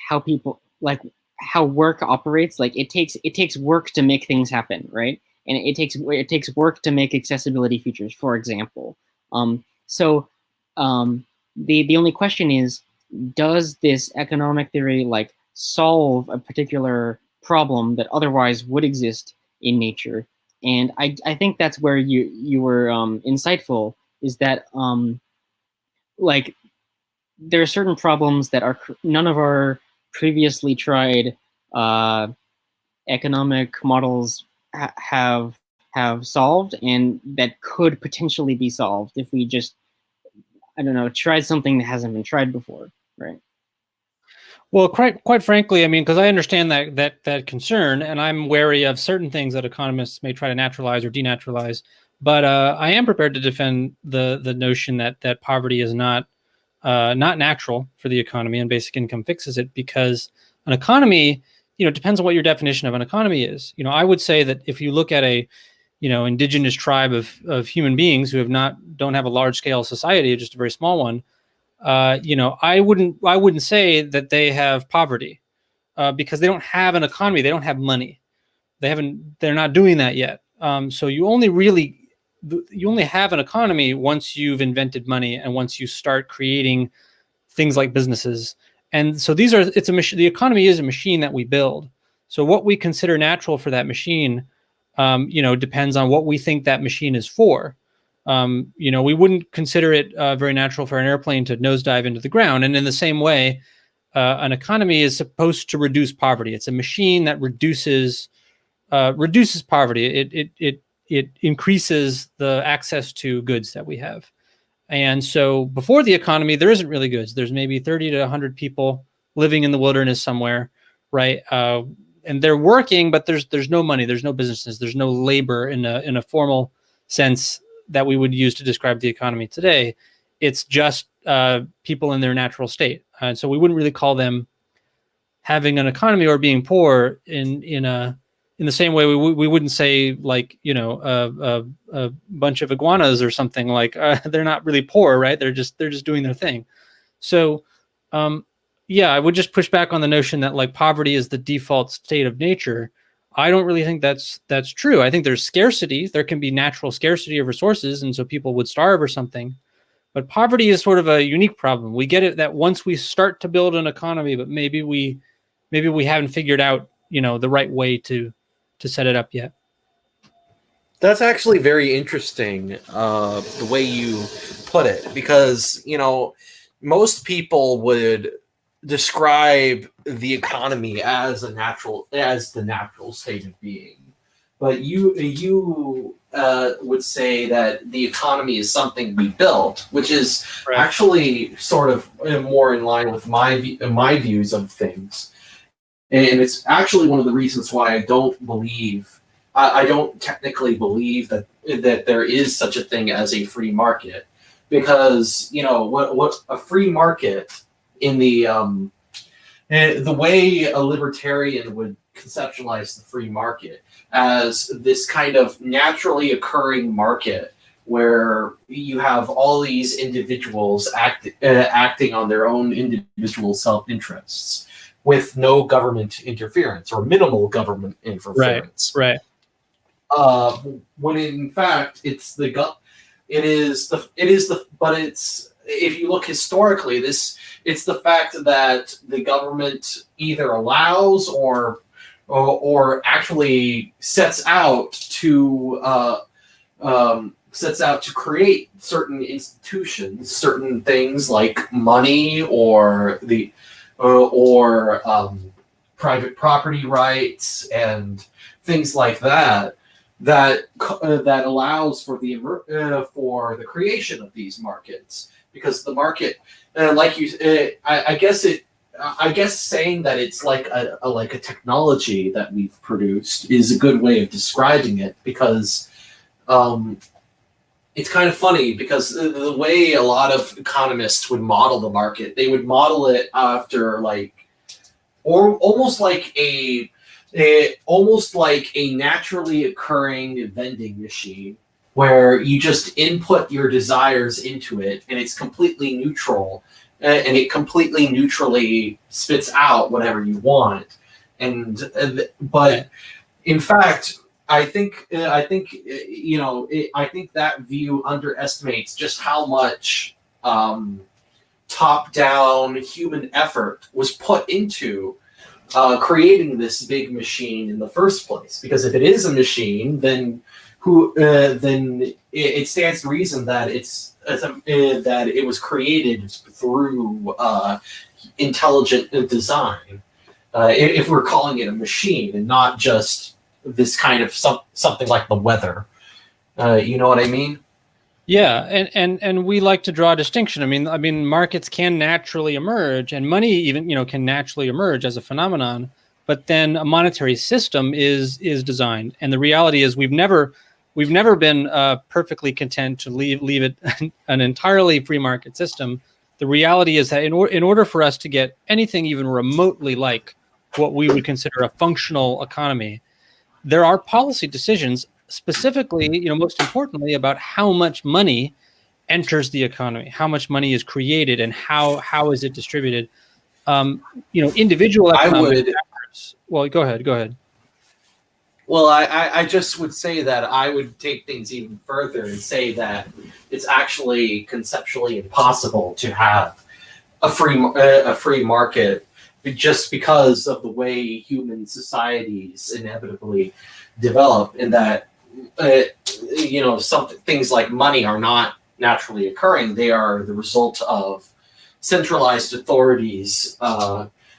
how people like how work operates. Like it takes work to make things happen, right? And it takes work to make accessibility features, for example. So the only question is, does this economic theory like solve a particular problem that otherwise would exist in nature? And I think that's where you were insightful, is that like there are certain problems that are none of our previously tried economic models have solved, and that could potentially be solved if we just, I don't know, tried something that hasn't been tried before, right? Well, quite frankly, I mean, because I understand that concern, and I'm wary of certain things that economists may try to naturalize or denaturalize. But I am prepared to defend the notion that poverty is not natural for the economy, and basic income fixes it, because an economy, it depends on what your definition of an economy is. I would say that if you look at a indigenous tribe of human beings who don't have a large scale society, just a very small one, I wouldn't say that they have poverty, because they don't have an economy. They don't have money. They're not doing that yet. So you only have an economy once you've invented money and once you start creating things like businesses. And so it's a machine. The economy is a machine that we build. So what we consider natural for that machine, depends on what we think that machine is for. We wouldn't consider it very natural for an airplane to nosedive into the ground. And in the same way, an economy is supposed to reduce poverty. It's a machine that reduces poverty. It increases the access to goods that we have. And so before the economy, there isn't really goods. There's maybe 30 to 100 people living in the wilderness somewhere, right? And they're working, but there's no money, there's no businesses, there's no labor in a formal sense that we would use to describe the economy today. It's just people in their natural state. And so we wouldn't really call them having an economy or being poor in the same way we wouldn't say, like, a bunch of iguanas or something, like they're not really poor, right? They're just doing their thing. So I would just push back on the notion that like poverty is the default state of nature. I don't really think that's true. I think there's scarcity. There can be natural scarcity of resources, and so people would starve or something. But poverty is sort of a unique problem. We get it that once we start to build an economy, but maybe we haven't figured out, the right way to set it up yet. That's actually very interesting, the way you put it, because most people would describe the economy as the natural state of being, but you would say that the economy is something we built, which is right. Actually sort of more in line with my views of things, and it's actually one of the reasons why I don't technically believe that there is such a thing as a free market, because what a free market in the way a libertarian would conceptualize the free market as this kind of naturally occurring market where you have all these individuals acting on their own individual self-interests with no government interference or minimal government interference. Right. When in fact if you look historically, it's the fact that the government either allows or actually sets out to create certain institutions, certain things like money or private property rights and things like that allows for the creation of these markets, because the market, I guess it I guess saying that it's like a technology that we've produced is a good way of describing it, because it's kind of funny, because the way a lot of economists would model the market, they would model it after almost like a naturally occurring vending machine, where you just input your desires into it, and it's completely neutral, and it completely neutrally spits out whatever you want. But in fact, I think that view underestimates just how much top-down human effort was put into creating this big machine in the first place. Because if it is a machine, then it stands to reason that that it was created through intelligent design. If we're calling it a machine and not just this kind of something like the weather, you know what I mean? Yeah, and we like to draw a distinction. I mean, markets can naturally emerge, and money even can naturally emerge as a phenomenon. But then a monetary system is designed, and the reality is we've never been perfectly content to leave it an entirely free market system. The reality is that in order for us to get anything even remotely like what we would consider a functional economy, there are policy decisions, specifically, most importantly, about how much money enters the economy, how much money is created, and how is it distributed. Individual economic factors. Well, go ahead. Well, I just would say that I would take things even further and say that it's actually conceptually impossible to have a free market, just because of the way human societies inevitably develop, and that some things like money are not naturally occurring. They are the result of centralized authorities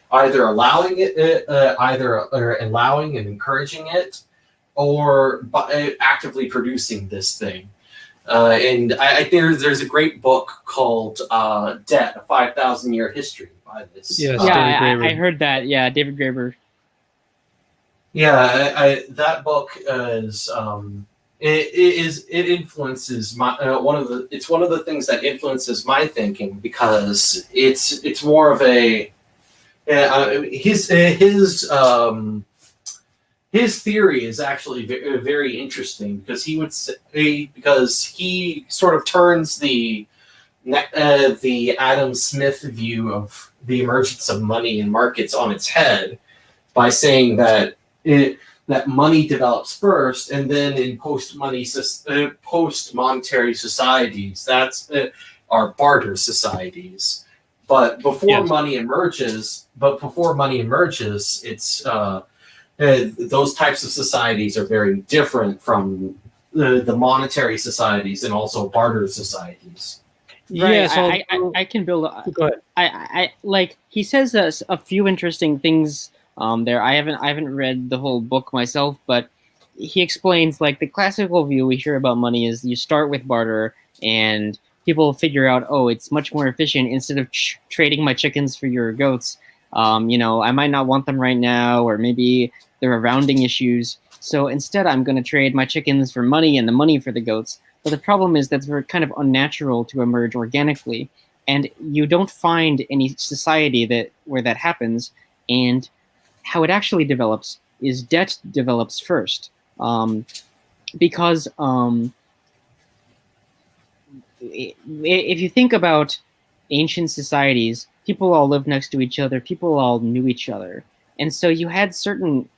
either allowing and encouraging it, or actively producing this thing. And there's a great book called Debt: A 5,000-Year History by this. Yes, I heard that. Yeah, David Graeber. Yeah, that book is it influences my it's one of the things that influences my thinking, because it's more of a his theory is actually very interesting, because he sort of turns the Adam Smith view of the emergence of money and markets on its head by saying that money develops first, and then in post-monetary societies, that's are barter societies. But before money emerges, it's those types of societies are very different from the monetary societies and also barter societies. Right. Yes, I can build. Go ahead. I like, he says a few interesting things there. I haven't read the whole book myself, but he explains, like, the classical view we hear about money is you start with barter, and people figure out, oh, it's much more efficient instead of trading my chickens for your goats. I might not want them right now, or maybe there are rounding issues. So instead, I'm going to trade my chickens for money and the money for the goats. But the problem is that's very kind of unnatural to emerge organically, and you don't find any society where that happens. And how it actually develops is debt develops first, because if you think about ancient societies, people all lived next to each other, people all knew each other, and so you had certain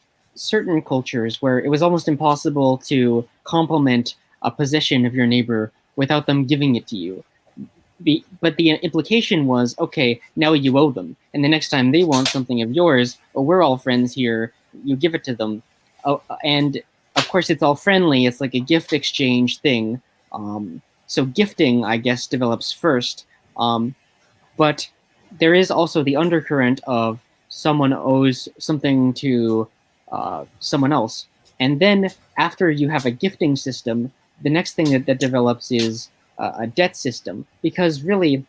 cultures where it was almost impossible to compliment a possession of your neighbor without them giving it to you. But the implication was, okay, now you owe them, and the next time they want something of yours, or we're all friends here, you give it to them. And of course, it's all friendly. It's like a gift exchange thing. So gifting, I guess, develops first. But there is also the undercurrent of someone owes something to someone else. And then after you have a gifting system, the next thing that develops is a debt system. Because really,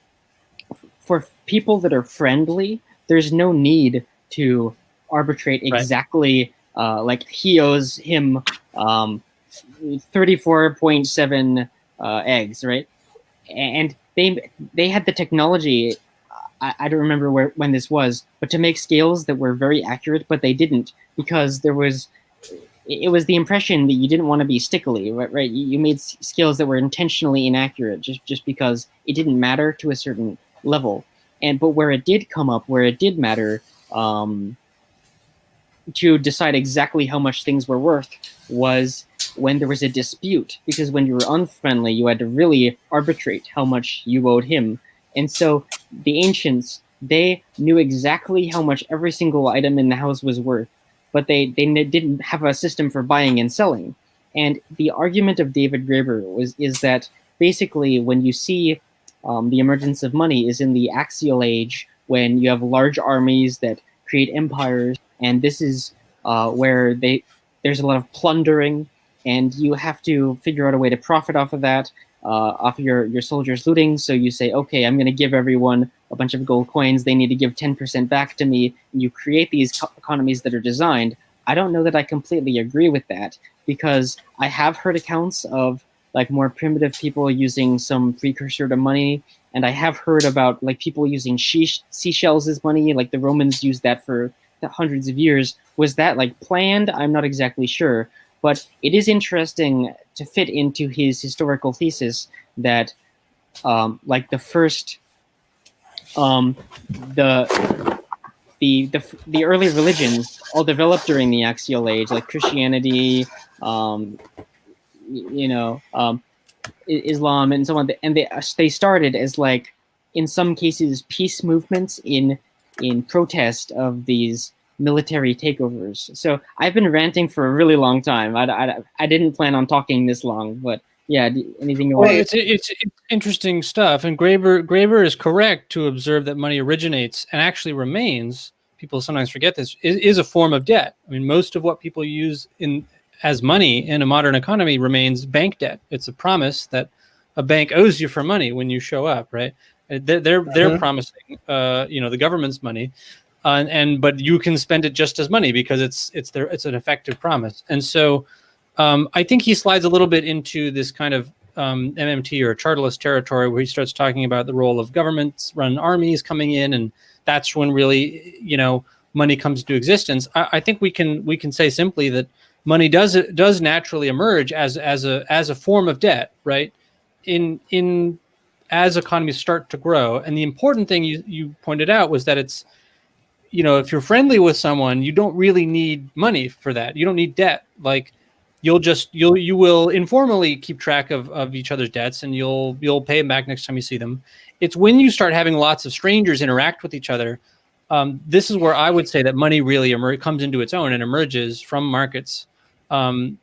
for people that are friendly, there's no need to arbitrate exactly. Like he owes him 34.7 eggs, right? And they had the technology. I don't remember when this was, but to make scales that were very accurate, but they didn't, because it was the impression that you didn't want to be stickily, right? You made scales that were intentionally inaccurate just because it didn't matter to a certain level. But where it did come up, where it did matter, to decide exactly how much things were worth, was when there was a dispute, because when you were unfriendly, you had to really arbitrate how much you owed him. And so the ancients, they knew exactly how much every single item in the house was worth, but they didn't have a system for buying and selling. And the argument of David Graeber is that basically when you see the emergence of money is in the axial age, when you have large armies that create empires, and this is where there's a lot of plundering, and you have to figure out a way to profit off of that, off of your soldiers looting. So you say, okay, I'm going to give everyone a bunch of gold coins. They need to give 10% back to me. And you create these economies that are designed. I don't know that I completely agree with that, because I have heard accounts of like more primitive people using some precursor to money. And I have heard about like people using seashells as money, like the Romans used that for hundreds of years. Was that like planned? I'm not exactly sure. But it is interesting to fit into his historical thesis that like the first the early religions all developed during the axial age, like Christianity, Islam, and so on. And they started as like, in some cases, peace movements in protest of these military takeovers. So I've been ranting for a really long time. I didn't plan on talking this long, but yeah, anything you want? It's interesting stuff. And Graeber is correct to observe that money originates and actually remains, people sometimes forget this, is a form of debt. I mean, most of what people use as money in a modern economy remains bank debt. It's a promise that a bank owes you for money when you show up, right? They're promising, the government's money, but you can spend it just as money because it's an effective promise. And so I think he slides a little bit into this kind of MMT or chartalist territory, where he starts talking about the role of governments run armies coming in, and that's when really money comes to existence. I think we can say simply that money does naturally emerge as a form of debt, right? As economies start to grow. And the important thing you pointed out was that it's, if you're friendly with someone, you don't really need money for that. You don't need debt. Like you will informally keep track of each other's debts, and you'll pay them back next time you see them. It's when you start having lots of strangers interact with each other. This is where I would say that money really comes into its own and emerges from markets. To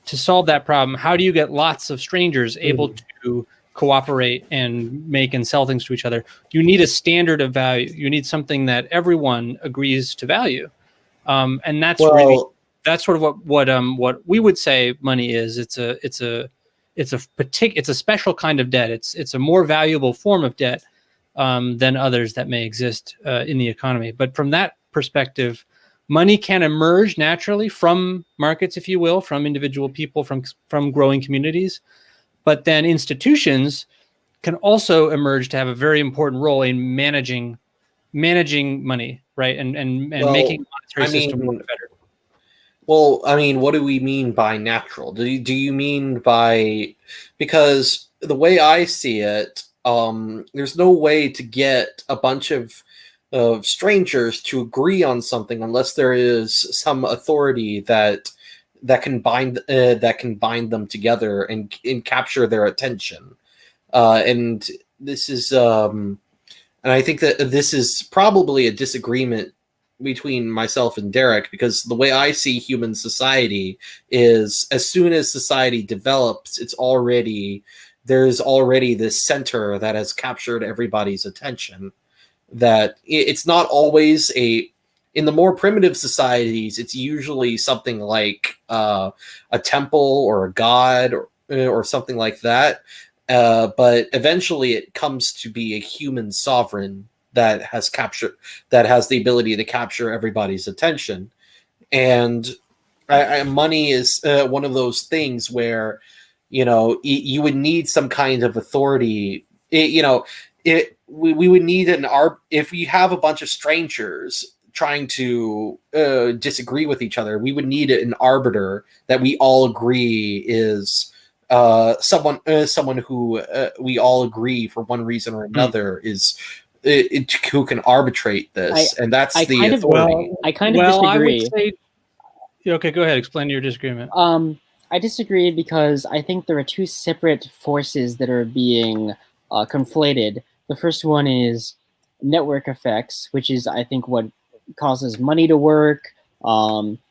solve that problem, how do you get lots of strangers able to cooperate and make and sell things to each other? You need a standard of value. You need something that everyone agrees to value, and that's sort of what we would say money is. It's a special kind of debt. It's a more valuable form of debt than others that may exist in the economy. But from that perspective, money can emerge naturally from markets, if you will, from individual people, from growing communities. But then institutions can also emerge to have a very important role in managing money, right? And making the monetary system work better. Well, I mean, what do we mean by natural? Do you mean by, because the way I see it, there's no way to get a bunch of strangers to agree on something unless there is some authority that can bind them together and capture their attention. And this is, and I think that this is probably a disagreement between myself and Derek, because the way I see human society is, as soon as society develops, there's already this center that has captured everybody's attention. That it's not always in the more primitive societies, it's usually something like a temple or a god or something like that. But eventually it comes to be a human sovereign that has the ability to capture everybody's attention. And money is one of those things where, you would need some kind of authority. We would need if we have a bunch of strangers trying to disagree with each other, we would need an arbiter that we all agree is someone who we all agree for one reason or another is who can arbitrate this, and that's the authority. I kind of disagree. I would say, okay, go ahead. Explain your disagreement. I disagree because I think there are two separate forces that are being conflated. The first one is network effects, which is, I think, what causes money to work.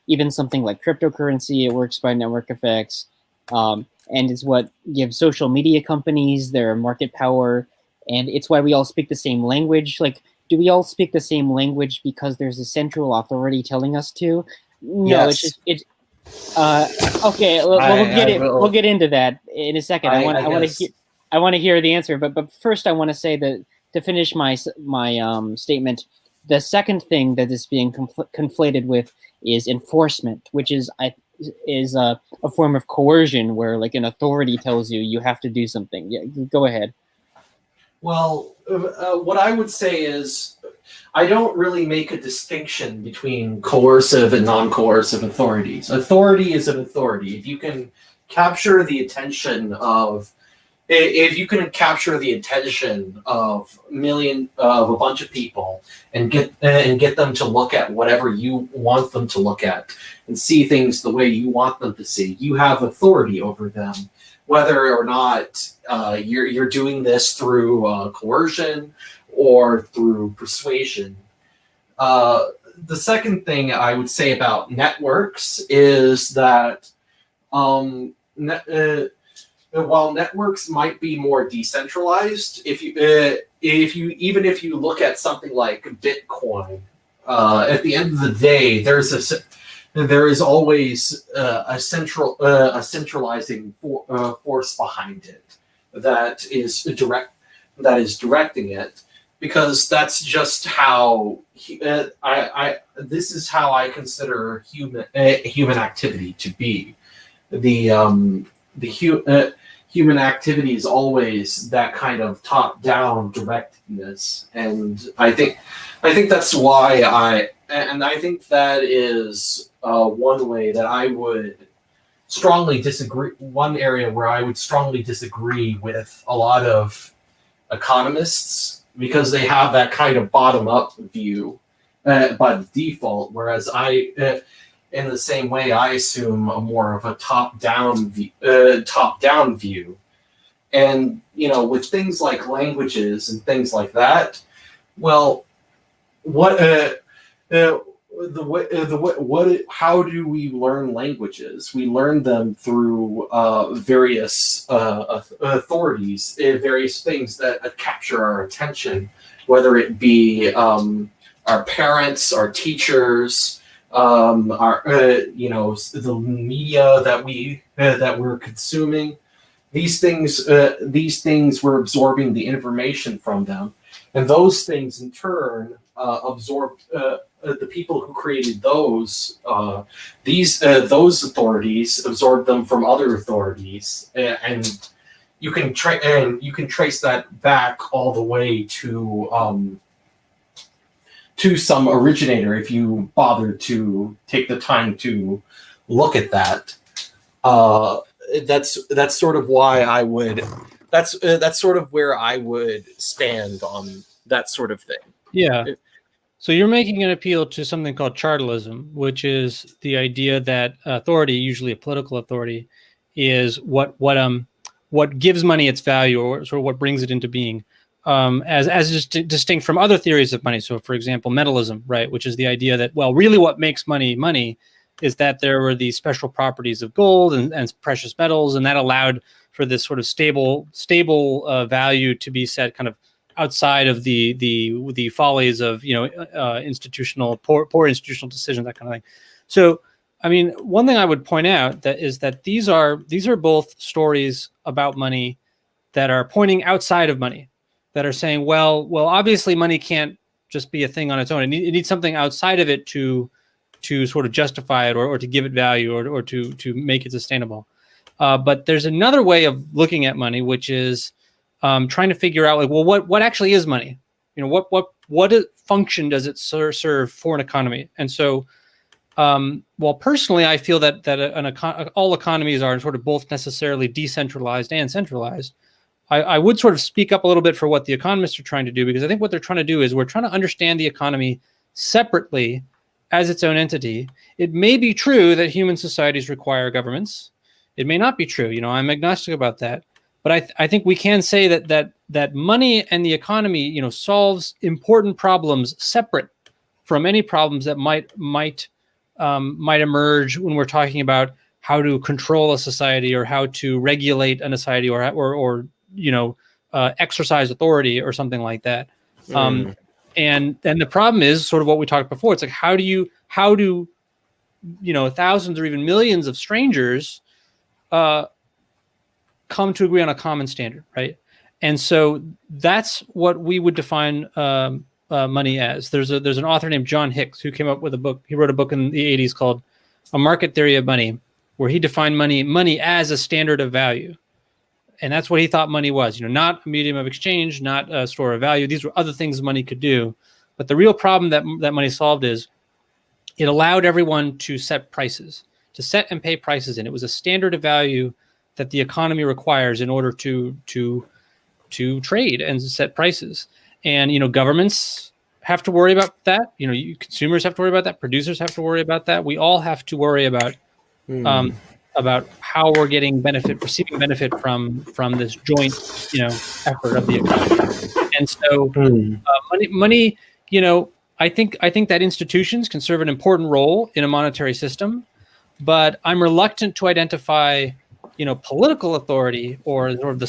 Even something like cryptocurrency, it works by network effects. And it's what gives social media companies their market power. And it's why we all speak the same language. Like, do we all speak the same language because there's a central authority telling us to? No, yes. Okay. We'll get into that in a second. I want to hear the answer, but first I want to say that to finish my statement, the second thing that is being conflated with is enforcement, which is a form of coercion where, like, an authority tells you have to do something. Yeah, go ahead. Well, what I would say is, I don't really make a distinction between coercive and non-coercive authorities. Authority is an authority. If you can capture the attention of a bunch of people and get them to look at whatever you want them to look at and see things the way you want them to see, you have authority over them, whether or not you're doing this through coercion or through persuasion. The second thing I would say about networks is that while networks might be more decentralized, if you look at something like Bitcoin, at the end of the day, there is always a centralizing force behind it that is directing it, because that's just how this is how I consider human activity to be. Human activity is always that kind of top-down directness, and I think that's why I think that is one way that I would strongly disagree. One area where I would strongly disagree with a lot of economists, because they have that kind of bottom-up view by default, whereas in the same way, I assume a more of a top-down view. And, with things like languages and things like that, well, how do we learn languages? We learn them through various authorities, various things that capture our attention, whether it be our parents, our teachers, the media that we're consuming. These things we're absorbing the information from them, and those things in turn absorb the people who created those authorities absorb them from other authorities, and you can trace that back all the way to some originator if you bother to take the time to look at that. That's sort of why I would. That's sort of where I would stand on that sort of thing. Yeah. So you're making an appeal to something called chartalism, which is the idea that authority, usually a political authority, is what gives money its value, or sort of what brings it into being, as distinct from other theories of money. So, for example, mentalism, right, which is the idea that, well, really what makes money is that there were these special properties of gold and precious metals, and that allowed for this sort of stable value to be set kind of outside of the follies of institutional poor institutional decisions, that kind of thing. So, I mean, one thing I would point out is that these are both stories about money that are pointing outside of money. that are saying, well, obviously money can't just be a thing on its own. It needs something outside of it to sort of justify it or to give it value or to make it sustainable. But there's another way of looking at money, which is trying to figure out, like, well, what actually is money? You know, what function does it serve for an economy? And so, well, personally, I feel that all economies are sort of both necessarily decentralized and centralized. I would sort of speak up a little bit for what the economists are trying to do, because I think what they're trying to do is we're trying to understand the economy separately as its own entity. It may be true that human societies require governments. It may not be true. You know, I'm agnostic about that. But I think we can say that money and the economy, you know, solves important problems separate from any problems that might emerge when we're talking about how to control a society or how to regulate a society or you know, exercise authority or something like that. And the problem is sort of what we talked before. It's like, how do you know, thousands or even millions of strangers come to agree on a common standard, right? And so that's what we would define money as. There's an author named John Hicks who came up with a book. He wrote a book in the 80s called A Market Theory of Money, where he defined money as a standard of value. And that's what he thought money was, you know, not a medium of exchange, not a store of value. These were other things money could do. But the real problem that money solved is it allowed everyone to set prices, to set and pay prices. And it was a standard of value that the economy requires in order to trade and set prices. And, you know, governments have to worry about that. You know, consumers have to worry about that. Producers have to worry about that. We all have to worry about how we're getting receiving benefit from this joint, you know, effort of the economy. And so money, you know, I think that institutions can serve an important role in a monetary system, but I'm reluctant to identify, you know, political authority or the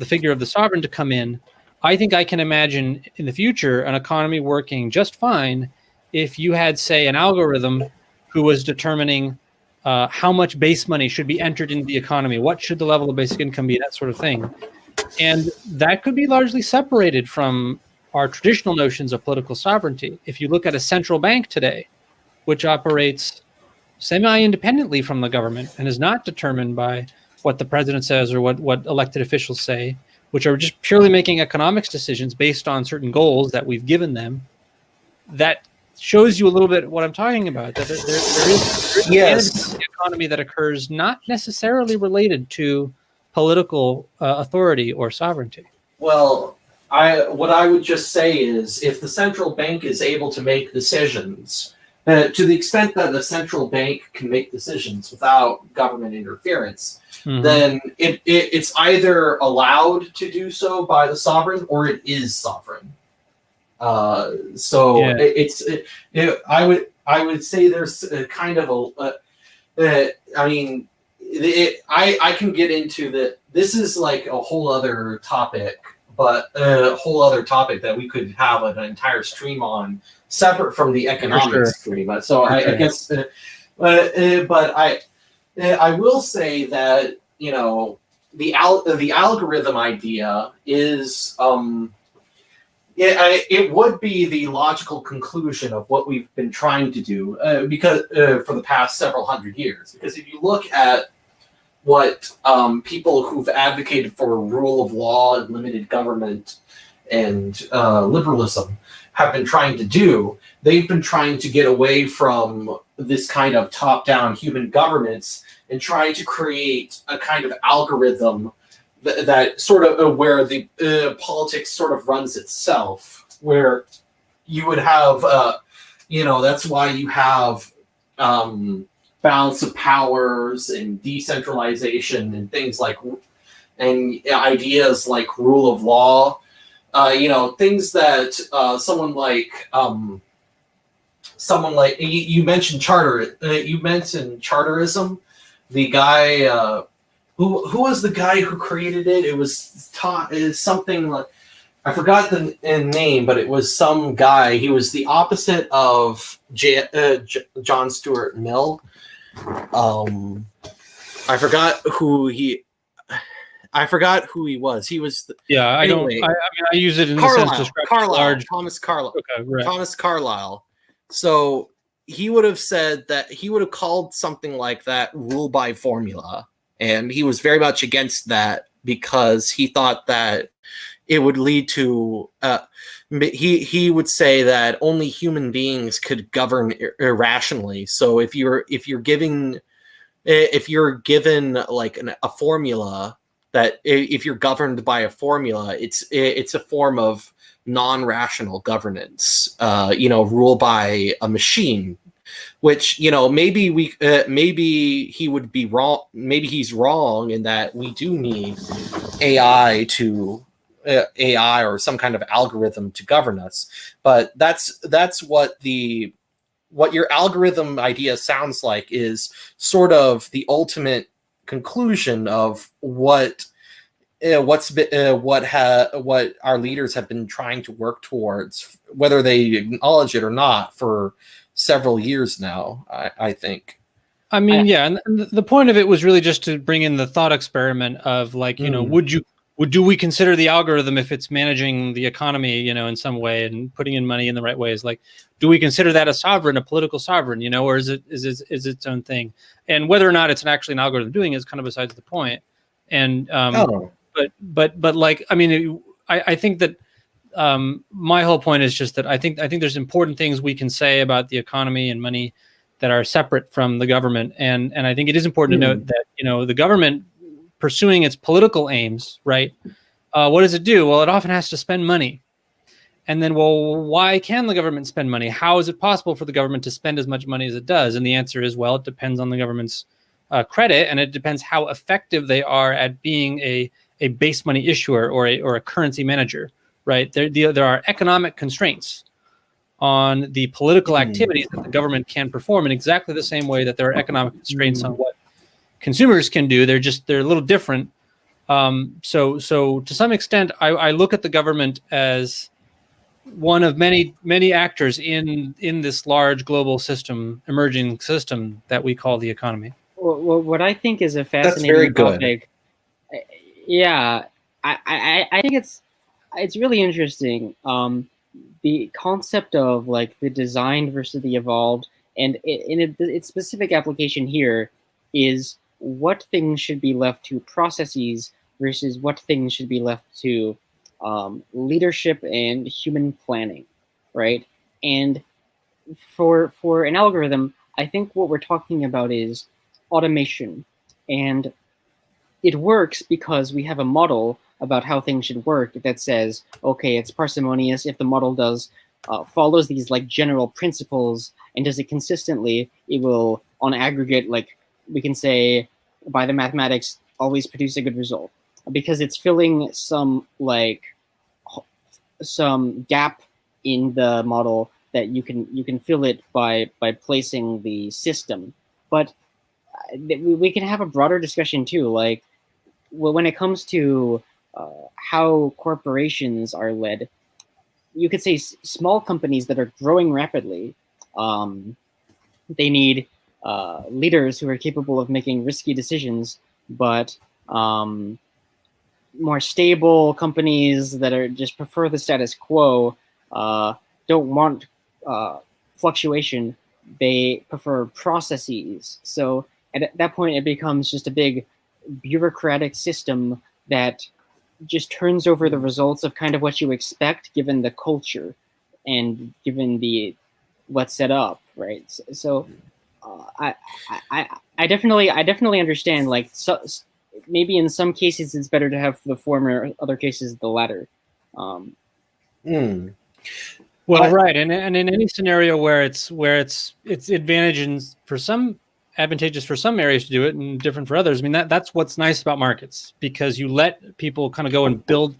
figure of the sovereign to come in. I think I can imagine in the future an economy working just fine if you had, say, an algorithm who was determining how much base money should be entered into the economy, what should the level of basic income be, that sort of thing. And that could be largely separated from our traditional notions of political sovereignty. If you look at a central bank today, which operates semi-independently from the government and is not determined by what the president says or what elected officials say, which are just purely making economics decisions based on certain goals that we've given them, that shows you a little bit what I'm talking about. That there is Yes. an economy that occurs not necessarily related to political authority or sovereignty. Well, what I would just say is, if the central bank is able to make decisions, to the extent that the central bank can make decisions without government interference, then it's either allowed to do so by the sovereign or it is sovereign. I would say there's kind of I can get into that. This is like a whole other topic, but a whole other topic that we could have an entire stream on, separate from the economics stream. So I guess, but I will say that, you know, the algorithm idea is it would be the logical conclusion of what we've been trying to do because for the past several hundred years. Because if you look at what people who've advocated for rule of law and limited government and liberalism have been trying to do, they've been trying to get away from this kind of top-down human governance and trying to create a kind of algorithm that sort of where the politics sort of runs itself, where you would have, that's why you have balance of powers and decentralization and things like, and ideas like rule of law, things that someone like you mentioned charterism. The guy who was the guy who created it? It was something like, I forgot the name, but it was some guy. He was the opposite of John Stuart Mill. I forgot who he. I forgot who he was. He was Yeah, I don't. anyway. I mean, I use it in the sense to describe large. Thomas Carlyle. Okay, right. Thomas Carlyle. So he would have said that he would have called something like that rule by formula, and he was very much against that because he thought that it would lead to. He would say that only human beings could govern irrationally. So if you're given like a formula, that if you're governed by a formula, it's a form of non-rational governance, rule by a machine, which, maybe he would be wrong. Maybe he's wrong in that we do need AI AI or some kind of algorithm to govern us. But that's what your algorithm idea sounds like, is sort of the ultimate conclusion of what our leaders have been trying to work towards, whether they acknowledge it or not, for several years now, I think. I mean, yeah, and the point of it was really just to bring in the thought experiment of, like, do we consider the algorithm, if it's managing the economy, in some way and putting in money in the right ways, like, do we consider that a political sovereign, or is it its own thing? And whether or not it's actually an algorithm doing it is kind of besides the point. And but like, I mean, I think that my whole point is just that I think there's important things we can say about the economy and money that are separate from the government, and I think it is important to note that the government pursuing its political aims, right? What does it do? Well, it often has to spend money. And then, well, why can the government spend money? How is it possible for the government to spend as much money as it does? And the answer is, well, it depends on the government's credit, and it depends how effective they are at being a base money issuer or a currency manager, right? There are economic constraints on the political activities that the government can perform in exactly the same way that there are economic constraints on what consumers can do. They're a little different. So to some extent, I look at the government as one of many actors in this large global system, emerging system that we call the economy. Well, what I think is a fascinating topic. Yeah, I think it's really interesting. The concept of, like, the designed versus the evolved, and its specific application here is what things should be left to processes versus what things should be left to leadership and human planning, right? And for an algorithm, I think what we're talking about is automation, and it works because we have a model about how things should work that says, okay, it's parsimonious if the model follows these, like, general principles and does it consistently. It will, on aggregate, like, we can say by the mathematics, always produce a good result, because it's filling some gap in the model that you can fill it by placing the system. But we can have a broader discussion too, like, when it comes to how corporations are led. You could say small companies that are growing rapidly, they need leaders who are capable of making risky decisions, but more stable companies that are just prefer the status quo, don't want fluctuation. They prefer processes. So at that point, it becomes just a big bureaucratic system that just turns over the results of kind of what you expect given the culture and given what's set up, right? So I definitely understand, like, so maybe in some cases it's better to have the former, other cases the latter. Well, right, and in any scenario where it's advantageous for some areas to do it and different for others. I mean, that's what's nice about markets, because you let people kind of go and build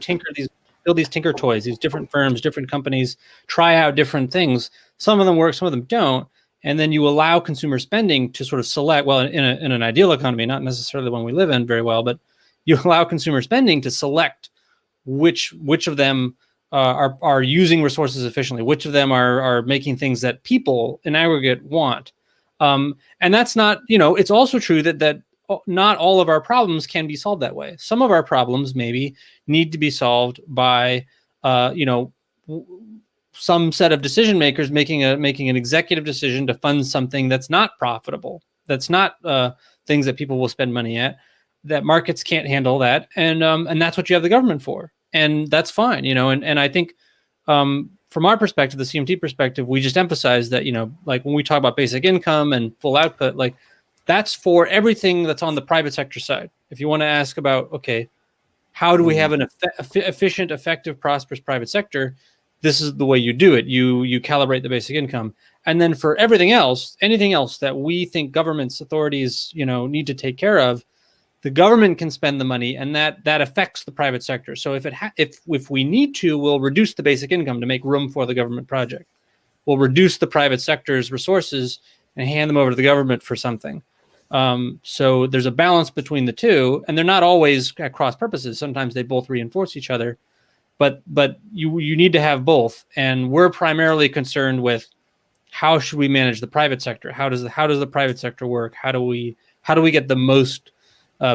these tinker toys, these different firms, different companies, try out different things. Some of them work, some of them don't. And then you allow consumer spending to sort of select, well, in an ideal economy, not necessarily the one we live in very well, but you allow consumer spending to select which of them are using resources efficiently, which of them are making things that people in aggregate want. And that's not, it's also true that not all of our problems can be solved that way. Some of our problems maybe need to be solved by, some set of decision makers making an executive decision to fund something that's not profitable, that's not things that people will spend money at, that markets can't handle that, and that's what you have the government for, and that's fine, and I think from our perspective, the CMT perspective, we just emphasize that, like when we talk about basic income and full output, like that's for everything that's on the private sector side. If you want to ask about, okay, how do we have an efficient, effective, prosperous private sector? This is the way you do it. You calibrate the basic income. And then for everything else, anything else that we think governments, authorities, need to take care of, the government can spend the money, and that affects the private sector. So if we need to, we'll reduce the basic income to make room for the government project. We'll reduce the private sector's resources and hand them over to the government for something. So there's a balance between the two, and they're not always at cross purposes. Sometimes they both reinforce each other, but you need to have both. And we're primarily concerned with how should we manage the private sector? How does the private sector work? How do we get the most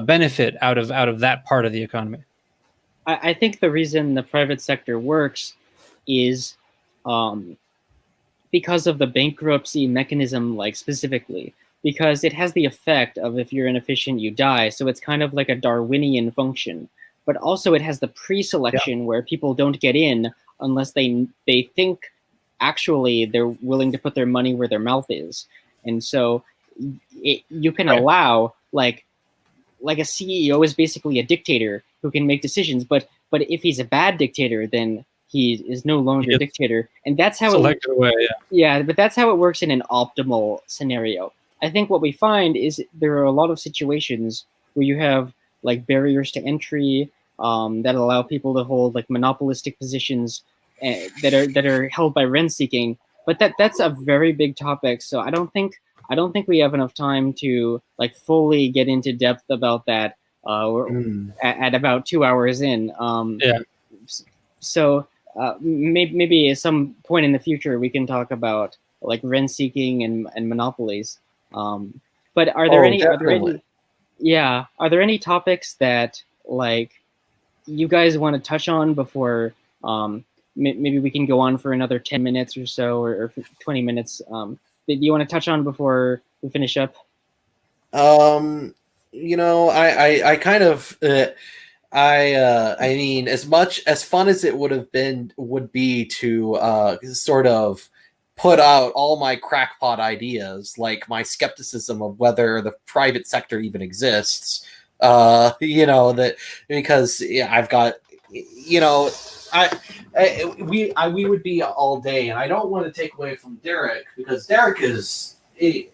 benefit out of that part of the economy? I think the reason the private sector works is because of the bankruptcy mechanism, like specifically, because it has the effect of if you're inefficient, you die. So it's kind of like a Darwinian function. But also it has the pre-selection where people don't get in unless they think actually they're willing to put their money where their mouth is. And so you can allow like a CEO is basically a dictator who can make decisions, but if he's a bad dictator, then he is no longer a dictator, and that's how but that's how it works in an optimal scenario. I think what we find is there are a lot of situations where you have like barriers to entry that allow people to hold like monopolistic positions that are held by rent seeking, but that's a very big topic. So I don't think we have enough time to like fully get into depth about that. At about 2 hours in. So maybe at some point in the future we can talk about like rent seeking and monopolies. But are there any topics that like you guys want to touch on before maybe we can go on for another 10 minutes or so or 20 minutes? Do you want to touch on before we finish up? I kind of I mean, as much as fun as it would be to sort of put out all my crackpot ideas, like my skepticism of whether the private sector even exists. That because I've got, we would be all day, and I don't want to take away from Derek because Derek is.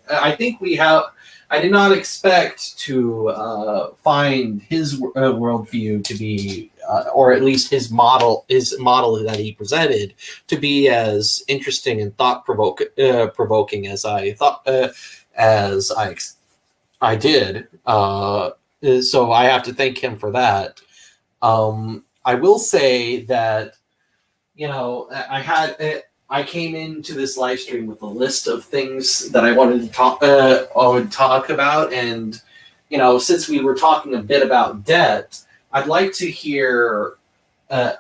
I think we have. I did not expect to find his worldview to be, or at least his model that he presented to be as interesting and provoking as I thought, as I did. So I have to thank him for that. I will say that, I came into this live stream with a list of things that I wanted to talk about, and since we were talking a bit about debt, I'd like to hear what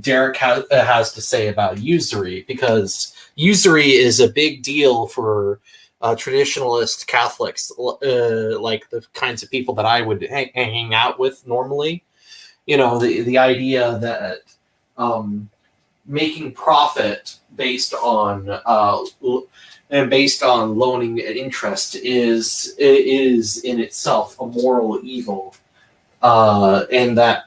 Derek has to say about usury, because usury is a big deal for traditionalist Catholics, like the kinds of people that I would hang out with normally. The idea that making profit based on loaning interest is in itself a moral evil, and the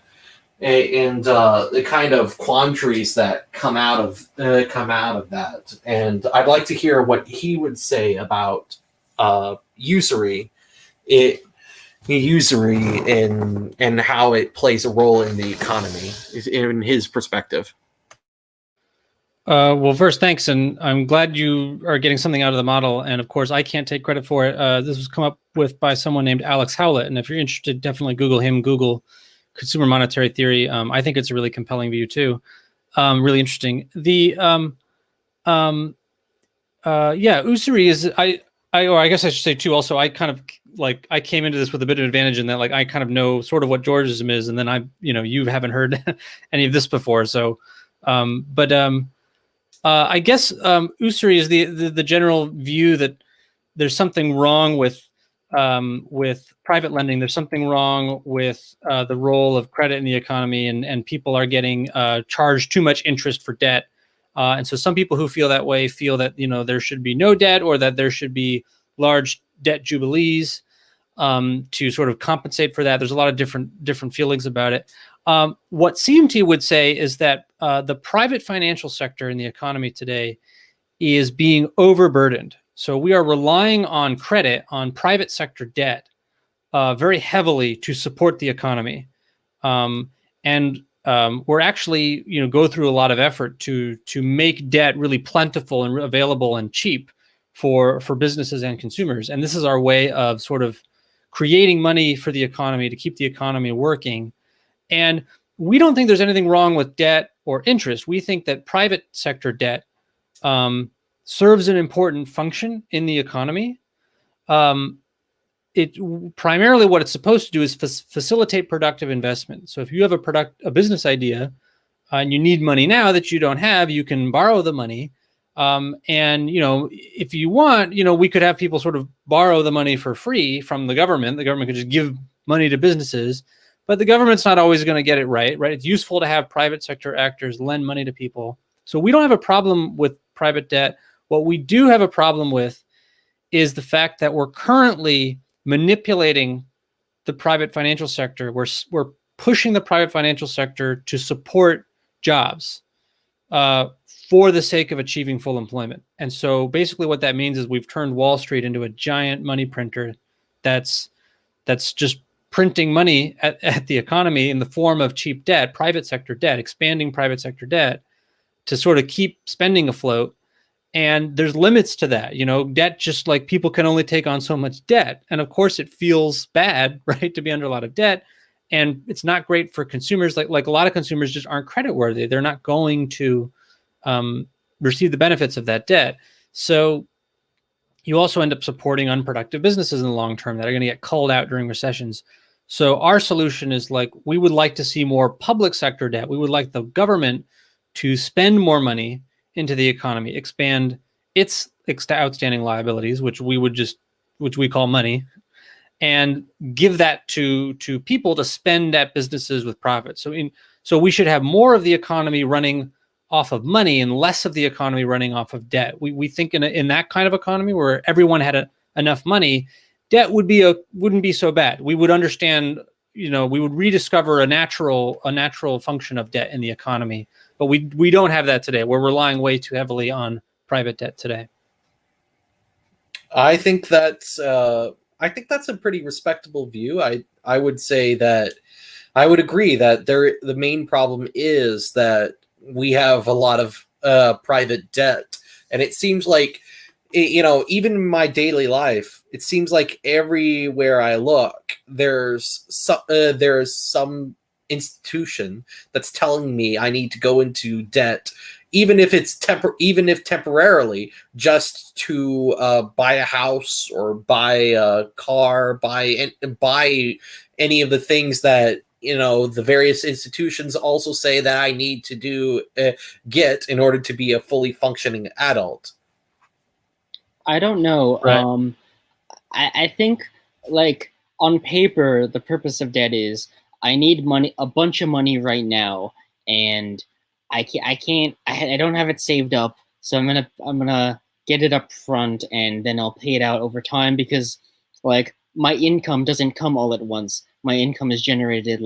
kind of quandaries that come out of that. And I'd like to hear what he would say about usury. And how it plays a role in the economy, in his perspective. Well, first, thanks, and I'm glad you are getting something out of the model. And of course, I can't take credit for it. This was come up with by someone named Alex Howlett, and if you're interested, definitely Google him. Google consumer monetary theory. I think it's a really compelling view too. Really interesting. The usury is I guess I should say too. Also, I kind of like I came into this with a bit of advantage in that like I kind of know sort of what Georgism is, and then you haven't heard any of this before. So, I guess usury is the general view that there's something wrong with private lending. There's something wrong with the role of credit in the economy, and people are getting charged too much interest for debt. And so some people who feel that way feel that there should be no debt, or that there should be large debt jubilees to sort of compensate for that. There's a lot of different feelings about it. What CMT would say is that the private financial sector in the economy today is being overburdened. So we are relying on credit, on private sector debt, very heavily to support the economy. We're actually, go through a lot of effort to make debt really plentiful and available and cheap for businesses and consumers. And this is our way of sort of creating money for the economy to keep the economy working. And we don't think there's anything wrong with debt or interest. We think that private sector debt serves an important function in the economy. It primarily what it's supposed to do is facilitate productive investment. So if you have a business idea and you need money now that you don't have, you can borrow the money. If you want, we could have people sort of borrow the money for free from the government. The government could just give money to businesses, but the government's not always going to get it right? It's useful to have private sector actors lend money to people. So we don't have a problem with private debt. What we do have a problem with is the fact that we're currently manipulating the private financial sector. We're pushing the private financial sector to support jobs for the sake of achieving full employment. And so basically what that means is we've turned Wall Street into a giant money printer that's just printing money at the economy in the form of cheap debt, private sector debt, expanding private sector debt to sort of keep spending afloat. And there's limits to that, debt, just like people can only take on so much debt. And of course it feels bad, right, to be under a lot of debt. And it's not great for consumers. Like a lot of consumers just aren't creditworthy. They're not going to receive the benefits of that debt. So you also end up supporting unproductive businesses in the long term that are going to get culled out during recessions. So our solution is we would like to see more public sector debt. We would like the government to spend more money into the economy, expand its outstanding liabilities, which we call money, and give that to people to spend at businesses with profits. So we should have more of the economy running off of money and less of the economy running off of debt. We think in that kind of economy where everyone had enough money, debt wouldn't be so bad. We would understand, we would rediscover a natural function of debt in the economy. But we don't have that today. We're relying way too heavily on private debt today. I think that's a pretty respectable view. I would say that I would agree that the main problem is that we have a lot of private debt, and it seems like even in my daily life, it seems like everywhere I look, there's some institution that's telling me I need to go into debt, even if temporarily, just to buy a house or buy a car, buy any of the things that the various institutions also say that I need to get in order to be a fully functioning adult. I don't know. Right. I think on paper, the purpose of debt is I need money, a bunch of money right now, and I don't have it saved up, so I'm gonna get it up front, and then I'll pay it out over time, because my income doesn't come all at once. My income is generated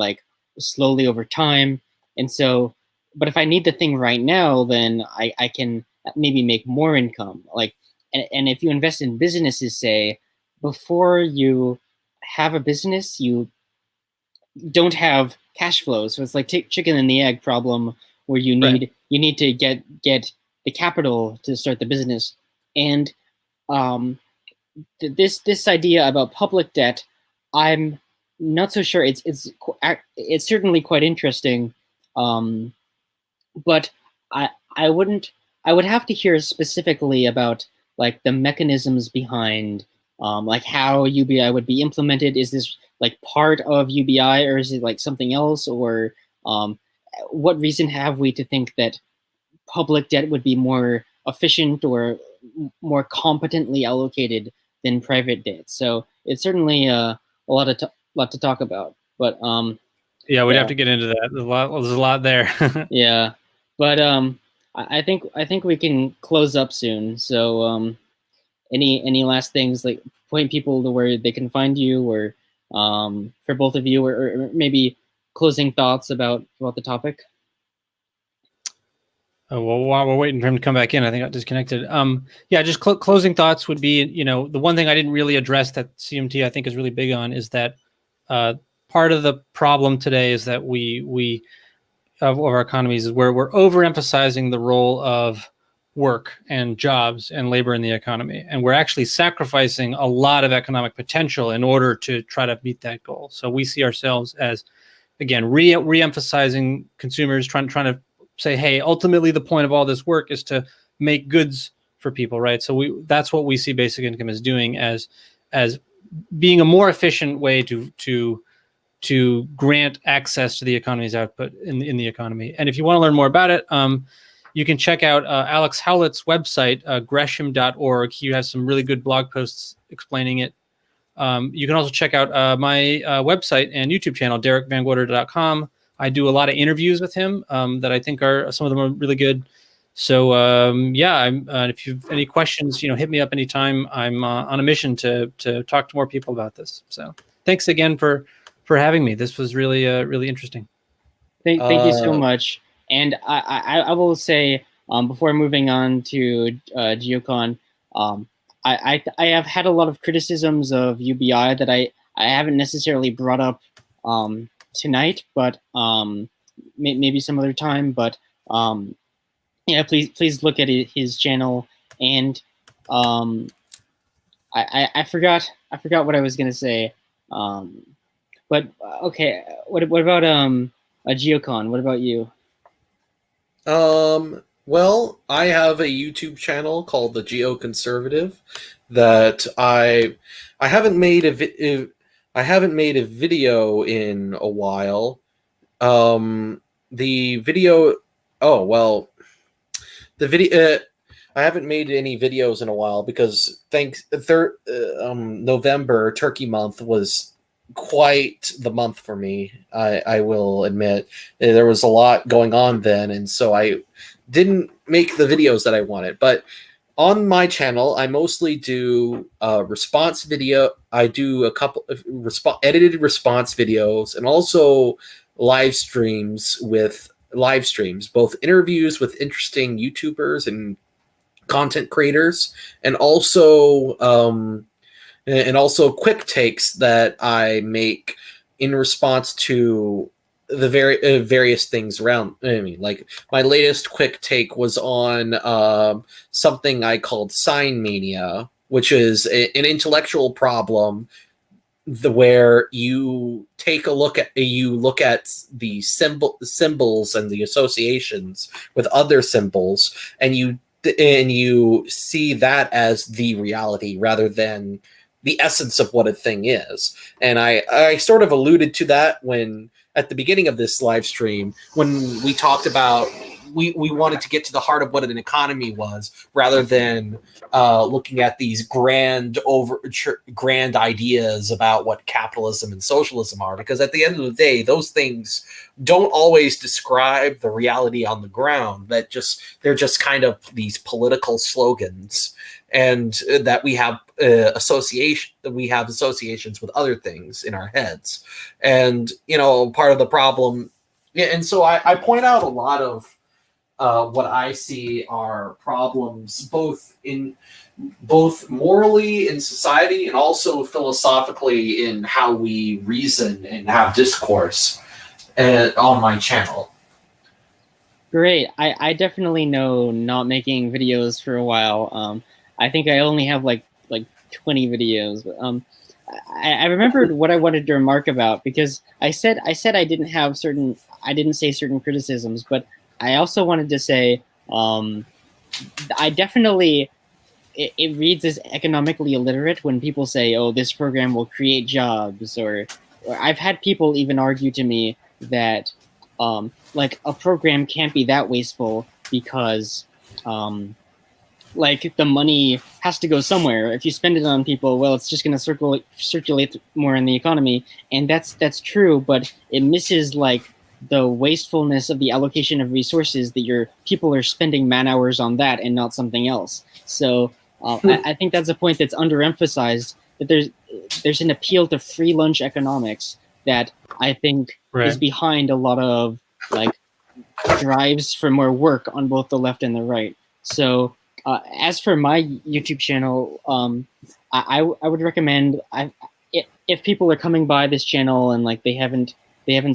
slowly over time, and so, but if I need the thing right now, then I can maybe make more income. And if you invest in businesses, say, before you have a business, you don't have cash flow. So it's like chicken and the egg problem, where you need to get the capital to start the business. And this idea about public debt, I'm not so sure. It's certainly quite interesting, but I would have to hear specifically about like the mechanisms behind like how UBI would be implemented. Is this like part of UBI, or is it like something else? Or what reason have we to think that public debt would be more efficient or more competently allocated than private debt? So it's certainly a lot to talk about. But yeah, we'd have to get into that. There's a lot there. yeah, but I think we can close up soon. So any last things, like point people to where they can find you, or for both of you, or maybe closing thoughts about the topic? Well, while we're waiting for him to come back in, I think I got disconnected. Yeah, just closing thoughts would be, the one thing I didn't really address that CMT I think is really big on is that part of the problem today is that we of our economies is where we're overemphasizing the role of work and jobs and labor in the economy, and we're actually sacrificing a lot of economic potential in order to try to meet that goal. So we see ourselves as, again, re-emphasizing consumers, trying to say, hey, ultimately the point of all this work is to make goods for people, right? So that's what we see basic income as doing, as being a more efficient way to grant access to the economy's output in the economy. And if you want to learn more about it, you can check out Alex Howlett's website, gresham.org. He has some really good blog posts explaining it. You can also check out my website and YouTube channel, derekvangorder.com. I do a lot of interviews with him that I think some of them are really good. So yeah, if you have any questions, hit me up anytime. I'm on a mission to talk to more people about this. So thanks again for having me. This was really really interesting. Thank you so much. And I will say, before moving on to Geocon, I have had a lot of criticisms of UBI that I haven't necessarily brought up tonight, but maybe some other time. But yeah, please look at his channel. And I forgot what I was gonna say. But okay, what about a Geocon? What about you? Well, I have a YouTube channel called the Geoconservative that I haven't made a video in a while. The video I haven't made any videos in a while because November, Turkey Month, was quite the month for me. I will admit there was a lot going on then, and so I didn't make the videos that I wanted. But on my channel, I mostly do response video. I do a couple of edited response videos, and also live streams, both interviews with interesting YouTubers and content creators, and also quick takes that I make in response to the various things around. I mean, like my latest quick take was on something I called sign mania, which is an intellectual problem where you take a look at the symbols and the associations with other symbols, and you see that as the reality rather than the essence of what a thing is. And I sort of alluded to that when at the beginning of this live stream, when we talked about we wanted to get to the heart of what an economy was, rather than looking at these grand ideas about what capitalism and socialism are. Because at the end of the day, those things don't always describe the reality on the ground. They're just kind of these political slogans, and that we have associations with other things in our heads. And part of the problem, and so I point out a lot of what I see are problems both morally in society and also philosophically in how we reason and have discourse on my channel. Great. I definitely know not making videos for a while. I think I only have like 20 videos. I remembered what I wanted to remark about, because I said I didn't say certain criticisms, but I also wanted to say I definitely it reads as economically illiterate when people say, "Oh, this program will create jobs," or I've had people even argue to me that like a program can't be that wasteful because like the money has to go somewhere. If you spend it on people, well, it's just going to circulate more in the economy, and that's true. But it misses like the wastefulness of the allocation of resources that your people are spending man hours on that and not something else. So I think that's a point that's underemphasized. That there's an appeal to free lunch economics that I think is behind a lot of like drives for more work on both the left and the right. So as for my YouTube channel, I would recommend if people are coming by this channel and like they haven't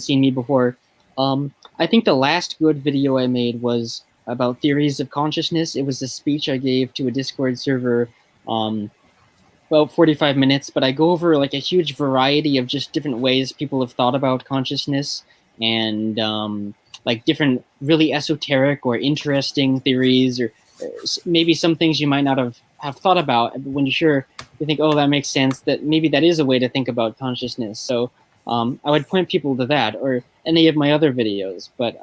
seen me before, I think the last good video I made was about theories of consciousness. It was a speech I gave to a Discord server, about 45 minutes, but I go over like a huge variety of just different ways people have thought about consciousness and like different really esoteric or interesting theories, or maybe some things you might not have thought about. But when you think, oh, that makes sense, that maybe that is a way to think about consciousness. So I would point people to that or any of my other videos, but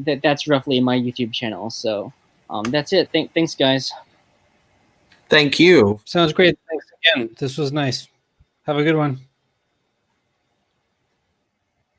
that's roughly my YouTube channel. So that's it. Thanks, guys. Thank you. Sounds great. Thanks again. This was nice. Have a good one.